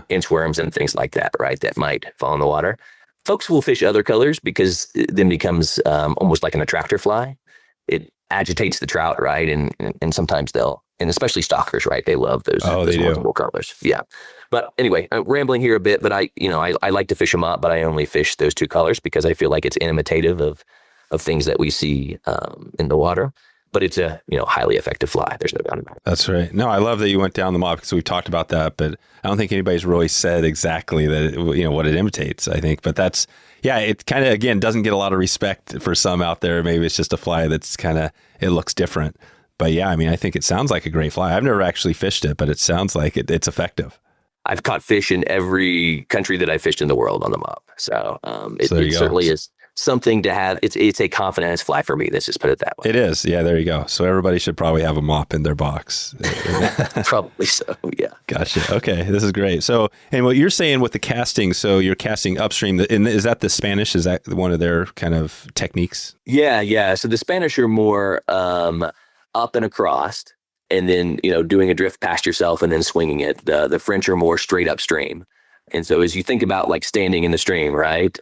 inchworms and things like that, that might fall in the water. Folks will fish other colors because it then becomes almost like an attractor fly. It agitates the trout, and sometimes and especially stalkers, they love those multiple colors. Yeah. But anyway, I'm rambling here a bit, but I like to fish them up, but I only fish those 2 colors because I feel like it's imitative of things that we see in the water. But it's a highly effective fly. There's no doubt about it. That's right. No, I love that you went down the mop because we've talked about that, but I don't think anybody's really said exactly that what it imitates. I think, but that's it kind of again doesn't get a lot of respect for some out there. Maybe it's just a fly that's it looks different. But I think it sounds like a great fly. I've never actually fished it, but it sounds like it's effective. I've caught fish in every country that I fished in the world on the mop. So it certainly is something to have. It's a confidence fly for me. Let's just put it that way. It is. Yeah, there you go. So everybody should probably have a mop in their box. Probably so. Yeah. Gotcha. Okay. This is great. So, and what you're saying with the casting, so you're casting upstream, is that the Spanish? Is that one of their kind of techniques? Yeah. Yeah. So the Spanish are more up and across, and then, doing a drift past yourself and then swinging it. The French are more straight upstream. And so as you think about standing in the stream, right?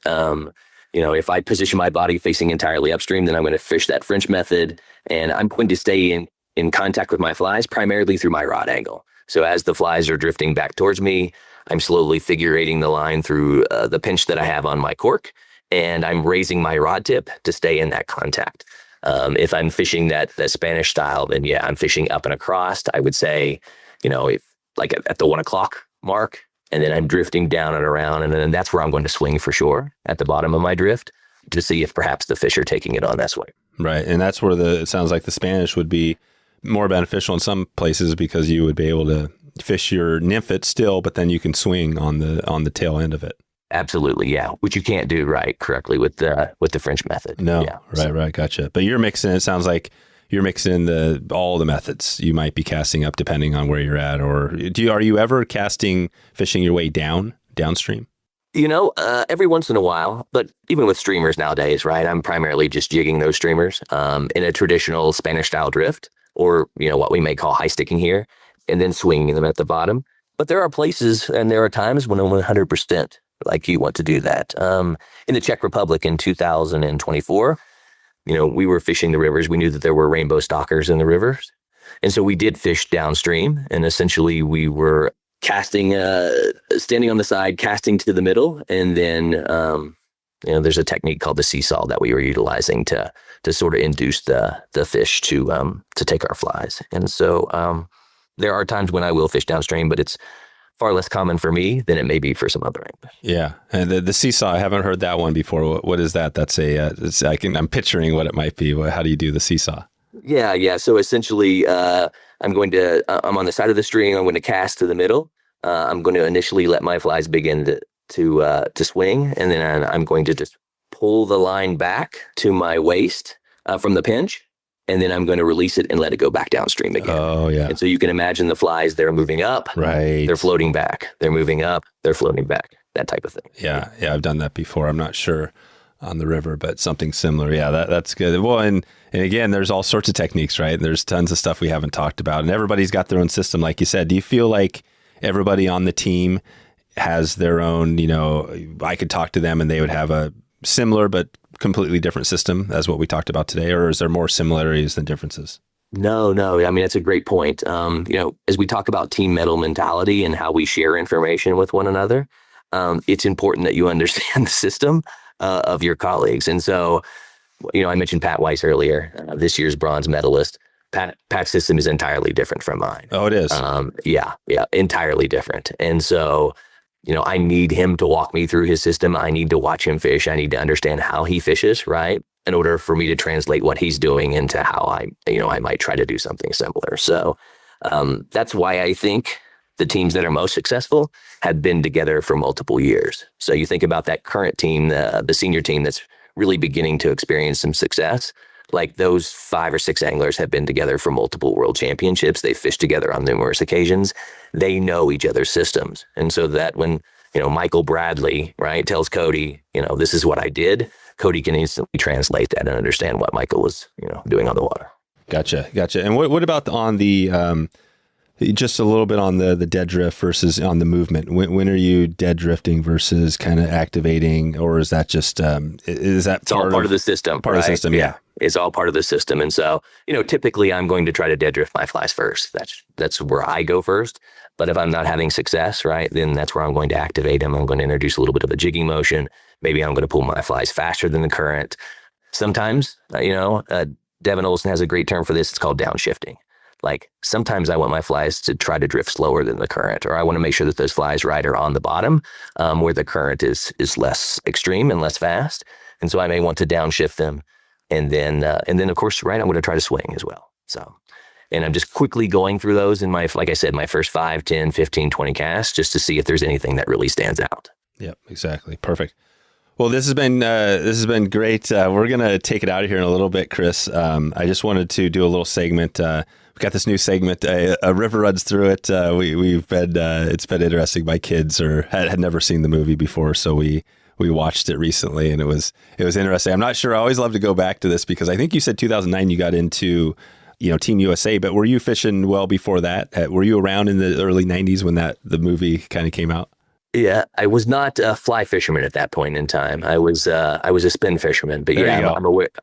If I position my body facing entirely upstream, then I'm going to fish that French method, and I'm going to stay in contact with my flies primarily through my rod angle. So as the flies are drifting back towards me, I'm slowly figure eighting the line through the pinch that I have on my cork, and I'm raising my rod tip to stay in that contact. If I'm fishing the Spanish style, then I'm fishing up and across. I would say, if at the 1 o'clock mark, and then I'm drifting down and around, and then that's where I'm going to swing for sure at the bottom of my drift to see if perhaps the fish are taking it on that swing. Right, and that's where it sounds like the Spanish would be more beneficial in some places because you would be able to fish your nymphet still, but then you can swing on the tail end of it. Absolutely, yeah. Which you can't do correctly with the French method. No, yeah, right, gotcha. But you're mixing. It sounds like you're mixing all the methods. You might be casting up depending on where you're at, or are you ever fishing your way downstream? Every once in a while, but even with streamers nowadays, right? I'm primarily just jigging those streamers in a traditional Spanish style drift, or what we may call high sticking here, and then swinging them at the bottom. But there are places and there are times when I'm 100%. You want to do that. In the Czech Republic in 2024, we were fishing the rivers. We knew that there were rainbow stalkers in the rivers. And so we did fish downstream. And essentially we were casting, standing on the side, casting to the middle. And then, there's a technique called the seesaw that we were utilizing to sort of induce the fish to take our flies. And so there are times when I will fish downstream, but it's far less common for me than it may be for some other anglers. Yeah, and the seesaw, I haven't heard that one before. What is that? That's I'm picturing what it might be. How do you do the seesaw? Yeah. So essentially, I'm on the side of the stream. I'm going to cast to the middle. I'm going to initially let my flies begin to swing, and then I'm going to just pull the line back to my waist from the pinch. And then I'm going to release it and let it go back downstream again. Oh, yeah. And so you can imagine the flies, they're moving up. Right. They're floating back. They're moving up. They're floating back. That type of thing. Yeah. I've done that before. I'm not sure on the river, but something similar. Yeah, that's good. Well, and again, there's all sorts of techniques, right? There's tons of stuff we haven't talked about. And everybody's got their own system, like you said. Do you feel like everybody on the team has their own, I could talk to them and they would have a similar but completely different system as what we talked about today? Or is there more similarities than differences? No. I mean, that's a great point. As we talk about team medal mentality and how we share information with one another, it's important that you understand the system of your colleagues. And so, I mentioned Pat Weiss earlier, this year's bronze medalist. Pat's system is entirely different from mine. Oh, it is? Yeah, entirely different. And so, I need him to walk me through his system. I need to watch him fish. I need to understand how he fishes, right? In order for me to translate what he's doing into how I might try to do something similar. So that's why I think the teams that are most successful have been together for multiple years. So you think about that current team, the senior team that's really beginning to experience some success. Like those 5 or 6 anglers have been together for multiple world championships. They fished together on numerous occasions. They know each other's systems. And so that when, Michael Bradley, right, tells Cody, this is what I did, Cody can instantly translate that and understand what Michael was, doing on the water. Gotcha. And what about on the, just a little bit on the dead drift versus on the movement? When are you dead drifting versus kind of activating, or is that just, is that it's all part of the system? Part of the system, yeah. It's all part of the system. And so, typically I'm going to try to dead drift my flies first. That's where I go first. But if I'm not having success, right, then that's where I'm going to activate them. I'm going to introduce a little bit of a jigging motion. Maybe I'm going to pull my flies faster than the current. Sometimes, Devin Olson has a great term for this. It's called downshifting. Like sometimes I want my flies to try to drift slower than the current, or I want to make sure that those flies right are on the bottom where the current is less extreme and less fast. And so I may want to downshift them. And then of course, right, I'm going to try to swing as well. So, and I'm just quickly going through those in my first 5, 10, 15, 20 casts, just to see if there's anything that really stands out. Yep, exactly. Perfect. Well, this has been great. We're going to take it out of here in a little bit, Chris. I just wanted to do a little segment. We've got this new segment. A river runs through it. We've been it's been interesting. My kids had never seen the movie before, so we watched it recently, and it was interesting. I'm not sure. I always love to go back to this because I think you said 2009 you got into Team USA, but were you fishing well before that? Were you around in the early 90s when the movie kind of came out? Yeah, I was not a fly fisherman at that point in time. I was a spin fisherman, but yeah,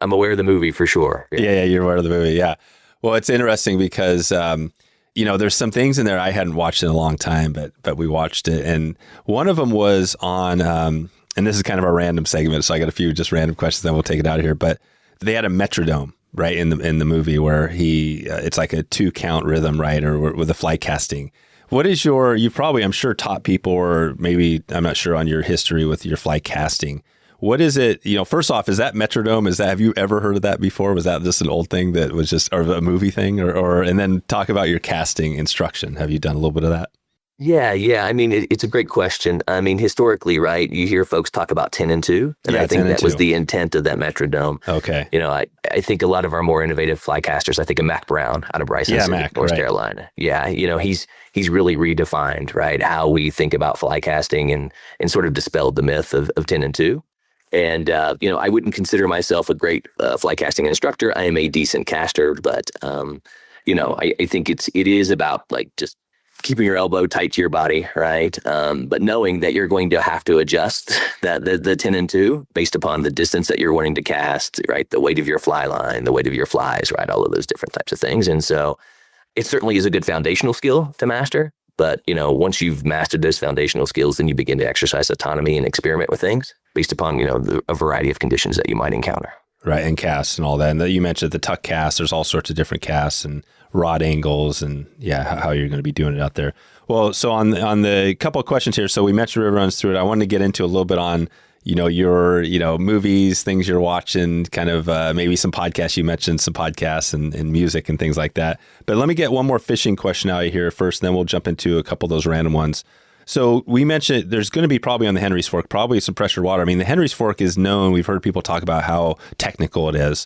I'm aware of the movie for sure. Yeah, you're aware of the movie. Yeah. Well, it's interesting because there's some things in there I hadn't watched in a long time, but we watched it, and one of them was on. And this is kind of a random segment, so I got a few just random questions. Then we'll take it out of here. But they had a metronome, right, in the movie where it's like a 2-count rhythm, right, or with the fly casting. What is you've probably, I'm sure, taught people, or maybe, I'm not sure, on your history with your fly casting. What is it, first off, is that metronome, have you ever heard of that before? Was that just an old thing that was just, or a movie thing, or and then talk about your casting instruction. Have you done a little bit of that? Yeah. I mean, it's a great question. I mean, historically, right, you hear folks talk about 10 and 2, and I think that was the intent of that metronome. Okay. I think a lot of our more innovative fly casters, I think of Mac Brown out of Bryson City, North Carolina. Yeah, he's really redefined, right, how we think about fly casting and sort of dispelled the myth of 10 and 2. And, I wouldn't consider myself a great fly casting instructor. I am a decent caster, but, I think it is about like just keeping your elbow tight to your body, right? But knowing that you're going to have to adjust the 10 and 2 based upon the distance that you're wanting to cast, right? The weight of your fly line, the weight of your flies, right? All of those different types of things. And so it certainly is a good foundational skill to master. But, once you've mastered those foundational skills, then you begin to exercise autonomy and experiment with things based upon, a variety of conditions that you might encounter. Right, and casts and all that. And you mentioned the tuck cast. There's all sorts of different casts and rod angles and, how you're going to be doing it out there. Well, so on the couple of questions here, so we mentioned River Runs Through It. I wanted to get into a little bit on, your, movies, things you're watching, kind of maybe some podcasts. You mentioned some podcasts and music and things like that. But let me get one more fishing question out of here first, and then we'll jump into a couple of those random ones. So we mentioned there's going to be probably on the Henry's Fork, probably some pressured water. I mean, the Henry's Fork is known. We've heard people talk about how technical it is.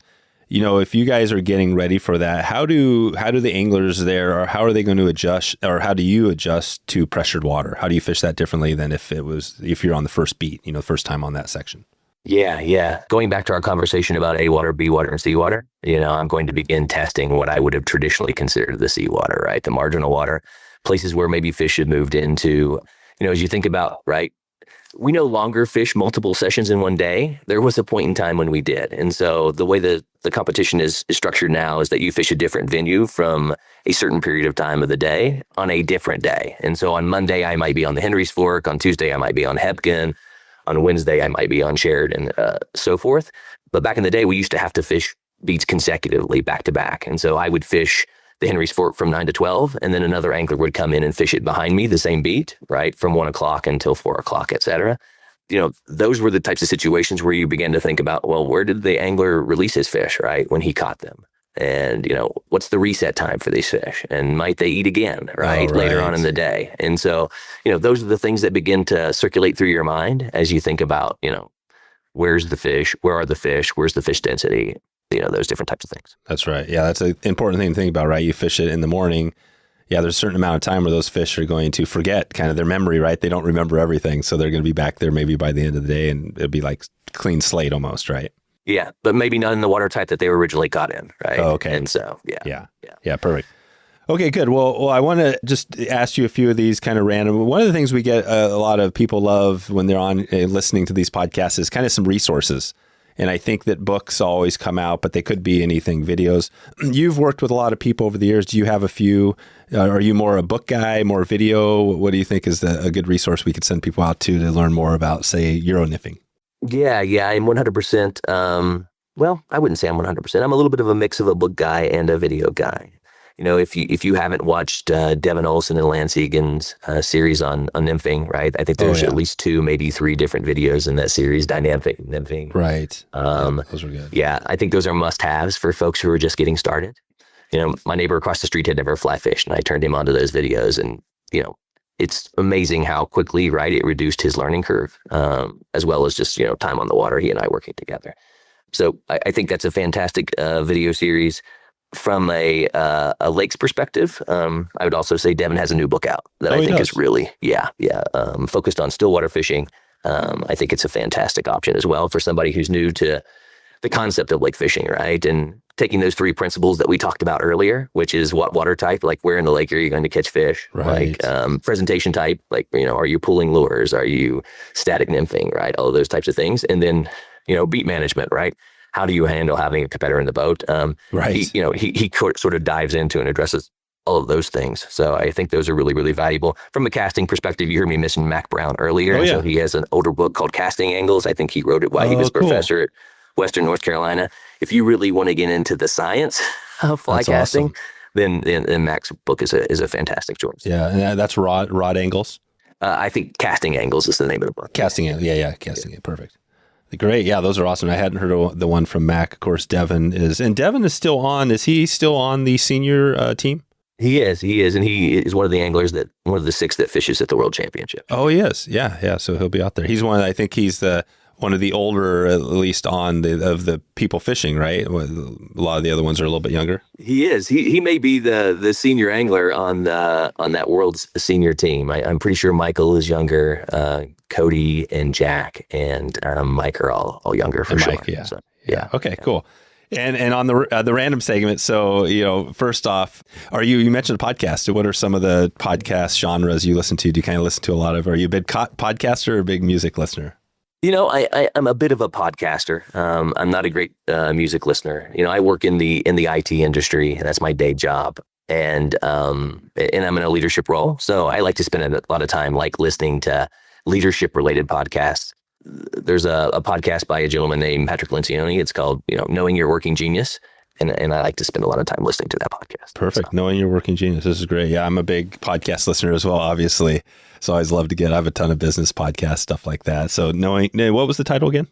If you guys are getting ready for that, how do the anglers there, or how are they going to adjust, or how do you adjust to pressured water? How do you fish that differently than if you're on the first beat, first time on that section? Yeah. Going back to our conversation about A water, B water, and C water, I'm going to begin testing what I would have traditionally considered the C water, right? The marginal water, places where maybe fish have moved into, as you think about, right, we no longer fish multiple sessions in one day. There was a point in time when we did. And so the way the competition is structured now is that you fish a different venue from a certain period of time of the day on a different day. And so on Monday, I might be on the Henry's Fork. On Tuesday, I might be on Hebgen. On Wednesday, I might be on Sheridan, so forth. But back in the day, we used to have to fish beats consecutively back to back. And so I would fish the Henry's Fork from 9 to 12, and then another angler would come in and fish it behind me, the same beat, right, from 1 o'clock until 4 o'clock, et cetera. Those were the types of situations where you began to think about, well, where did the angler release his fish, right, when he caught them? And, what's the reset time for these fish? And might they eat again, right, later on in the day? And so, those are the things that begin to circulate through your mind as you think about, where's the fish? Where are the fish? Where's the fish density? Those different types of things. That's right. Yeah, that's an important thing to think about, right? You fish it in the morning. Yeah, there's a certain amount of time where those fish are going to forget kind of their memory, right? They don't remember everything. So they're going to be back there maybe by the end of the day, and it'll be like clean slate almost, right? Yeah, but maybe not in the water type that they were originally caught in, right? Oh, okay. And so, yeah, perfect. Okay, good. Well, I want to just ask you a few of these kind of random. One of the things we get a lot of people love when they're on listening to these podcasts is kind of some resources. And I think that books always come out, but they could be anything, videos. You've worked with a lot of people over the years. Do you have a few? Are you more a book guy, more video? What do you think is a good resource we could send people out to learn more about, say, Euro nymphing? Yeah, I'm 100%. Well, I wouldn't say I'm 100%. I'm a little bit of a mix of a book guy and a video guy. If you haven't watched Devin Olson and Lance Egan's series on nymphing, right? I think there's at least 2, maybe 3 different videos in that series, dynamic nymphing. Right. Those are good. Yeah, I think those are must-haves for folks who are just getting started. My neighbor across the street had never fly fished, and I turned him onto those videos, and it's amazing how quickly, right, it reduced his learning curve, as well as just time on the water. He and I working together. So I think that's a fantastic video series. From a lakes perspective, I would also say Devin has a new book out that I think is really, focused on stillwater fishing. I think it's a fantastic option as well for somebody who's new to the concept of lake fishing, right? And taking those 3 principles that we talked about earlier, which is what water type, like where in the lake are you going to catch fish? Right. Like presentation type, like, are you pulling lures? Are you static nymphing, right? All of those types of things. And then, beat management, right? How do you handle having a competitor in the boat? Right. He sort of dives into and addresses all of those things. So I think those are really, really valuable. From a casting perspective, you heard me mention Mac Brown earlier. Oh, yeah. So he has an older book called Casting Angles. I think he wrote it while he was professor at Western North Carolina. If you really want to get into the science of fly casting, awesome. then Mac's book is a fantastic choice. Yeah, and that's Rod Angles? I think Casting Angles is the name of the book. Casting Angles. Yeah, Casting Angles. Perfect. Great. Yeah, those are awesome. I hadn't heard of the one from Mac. Of course, Devin is still on. Is he still on the senior team? He is. And he is one of the 6 that fishes at the World Championship. Oh, he is. Yeah. So he'll be out there. He's I think he's one of the older, at least of the people fishing, right? A lot of the other ones are a little bit younger. He is. He may be the senior angler on that world's senior team. I'm pretty sure Michael is younger. Cody and Jack and Mike are all younger for sure. Mike, yeah. So, Okay, cool. And on the random segment, so first off, you mentioned a podcast. What are some of the podcast genres you listen to? Do you kind of listen to a lot of? Are you a big podcaster or a big music listener? I'm a bit of a podcaster. I'm not a great music listener. I work in the IT industry, and that's my day job. And I'm in a leadership role, so I like to spend a lot of time listening to leadership related podcasts. There's a podcast by a gentleman named Patrick Lencioni. It's called Knowing Your Working Genius. And I like to spend a lot of time listening to that podcast. Perfect. So. Knowing Your Working Genius. This is great. Yeah, I'm a big podcast listener as well, obviously. So I always love I have a ton of business podcasts, stuff like that. So what was the title again?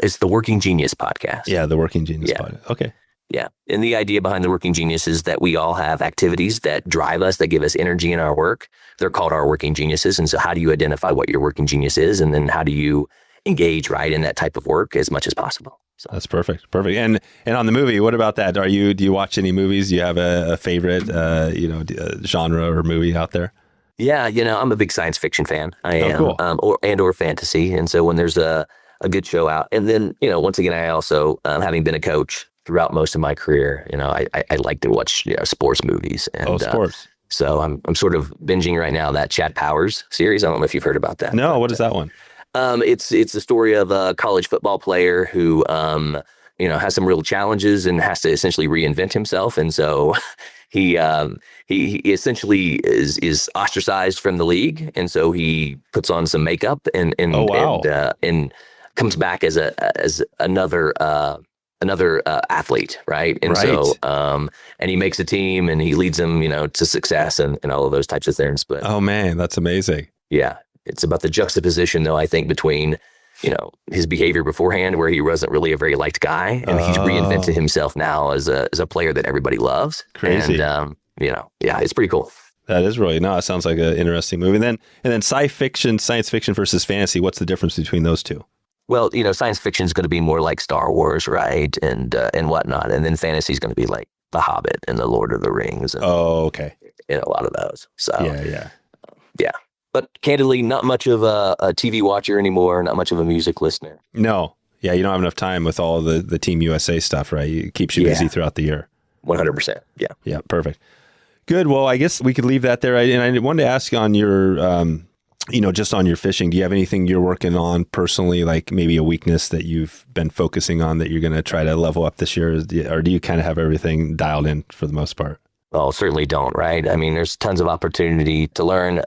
It's the Working Genius podcast. Yeah, the Working Genius podcast. Okay. Yeah. And the idea behind the Working Genius is that we all have activities that drive us, that give us energy in our work. They're called our working geniuses. And so how do you identify what your working genius is? And then how do you engage in that type of work as much as possible? So. That's perfect. And on the movie, what about that? Do you watch any movies? Do you have a favorite, genre or movie out there? Yeah. I'm a big science fiction fan. I am, cool. or fantasy. And so when there's a good show out, and then, once again, I also, having been a coach throughout most of my career, I like to watch sports movies. And, sports. So I'm sort of binging right now that Chad Powers series. I don't know if you've heard about that. No, what is that one? It's the story of a college football player who has some real challenges and has to essentially reinvent himself, and so he essentially is ostracized from the league, and so he puts on some makeup and comes back as another athlete, right? And so and he makes a team and he leads them, to success and all of those types of things. But oh man, that's amazing. Yeah, it's about the juxtaposition, though, I think, between his behavior beforehand, where he wasn't really a very liked guy, and he's reinvented himself now as a player that everybody loves. Crazy. And it's pretty cool. That is really, it sounds like an interesting movie. And then science fiction versus fantasy. What's the difference between those two? Well, science fiction is going to be more like Star Wars, right, and whatnot, and then fantasy is going to be like The Hobbit and The Lord of the Rings. And, okay. A lot of those. So yeah. But candidly, not much of a TV watcher anymore, not much of a music listener. No. Yeah, you don't have enough time with all the Team USA stuff, right? It keeps you busy throughout the year. 100%. Yeah. Yeah, perfect. Good. Well, I guess we could leave that there. And I wanted to ask on your, just on your fishing, do you have anything you're working on personally, like maybe a weakness that you've been focusing on that you're going to try to level up this year? Or do you kind of have everything dialed in for the most part? Well, certainly don't, right? I mean, there's tons of opportunity to learn.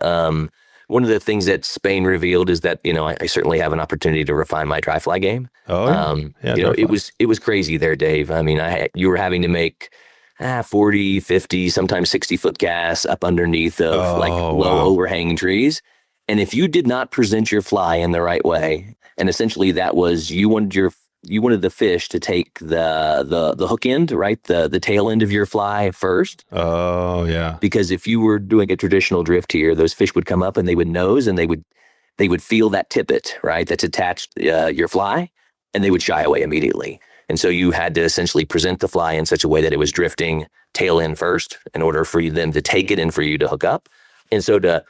One of the things that Spain revealed is that, I certainly have an opportunity to refine my dry fly game. It was crazy there, Dave. I mean, you were having to make 40, 50, sometimes 60-foot casts up underneath of low overhanging trees. And if you did not present your fly in the right way, and essentially that was you wanted the fish to take the hook end, right? The tail end of your fly first. Oh, yeah. Because if you were doing a traditional drift here, those fish would come up and they would nose and they would feel that tippet, right? That's attached your fly, and they would shy away immediately. And so you had to essentially present the fly in such a way that it was drifting tail end first in order for them to take it and for you to hook up. And so to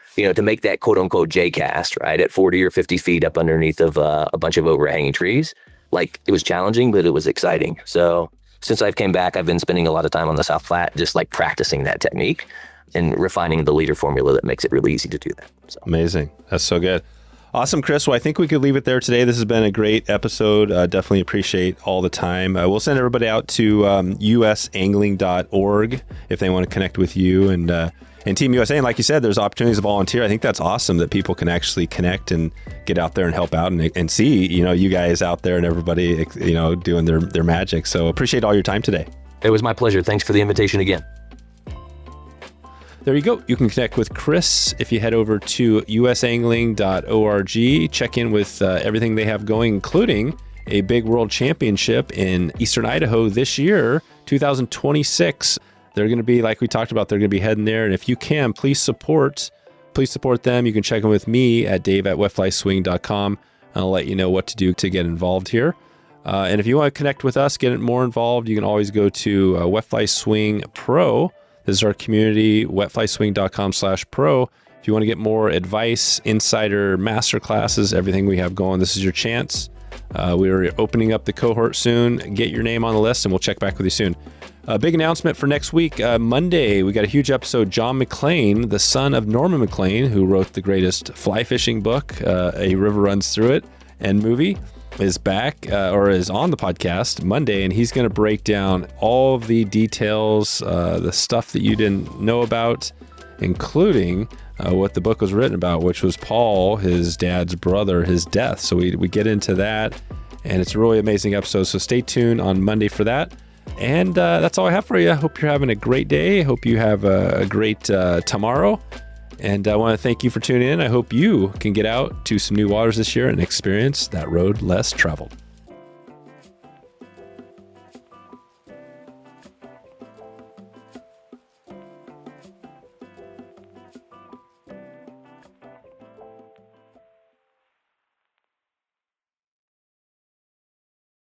make that quote unquote J cast, right, at 40 or 50 feet up underneath of a bunch of overhanging trees, like it was challenging, but it was exciting. So since I've came back, I've been spending a lot of time on the South Platte, just like practicing that technique and refining the leader formula that makes it really easy to do that. So. Amazing. That's so good. Awesome, Chris. Well, I think we could leave it there today. This has been a great episode. Definitely appreciate all the time. We'll send everybody out to usangling.org if they want to connect with you and Team USA. And like you said, there's opportunities to volunteer. I think that's awesome that people can actually connect and get out there and help out and see, you guys out there and everybody, doing their magic. So appreciate all your time today. It was my pleasure. Thanks for the invitation again. There you go. You can connect with Chris if you head over to usangling.org. Check in with everything they have going, including a big world championship in Eastern Idaho this year, 2026. They're going to be, like we talked about, they're going to be heading there. And if you can, please support them. You can check in with me at dave@wetflyswing.com. I'll let you know what to do to get involved here. And if you want to connect with us, get more involved, you can always go to Wetfly Swing Pro. This is our community, wetflyswing.com/pro. If you want to get more advice, insider master classes, everything we have going, this is your chance. We're opening up the cohort soon. Get your name on the list and we'll check back with you soon. A big announcement for next week. Monday, we got a huge episode. John McClain, the son of Norman McClain, who wrote the greatest fly fishing book, A River Runs Through It, and movie, is back or is on the podcast Monday, and he's going to break down all of the details, the stuff that you didn't know about, including what the book was written about, which was Paul, his dad's brother, his death. So we get into that, and it's a really amazing episode. So stay tuned on Monday for that. And that's all I have for you. I hope you're having a great day. I hope you have a great tomorrow. And I want to thank you for tuning in. I hope you can get out to some new waters this year and experience that road less traveled.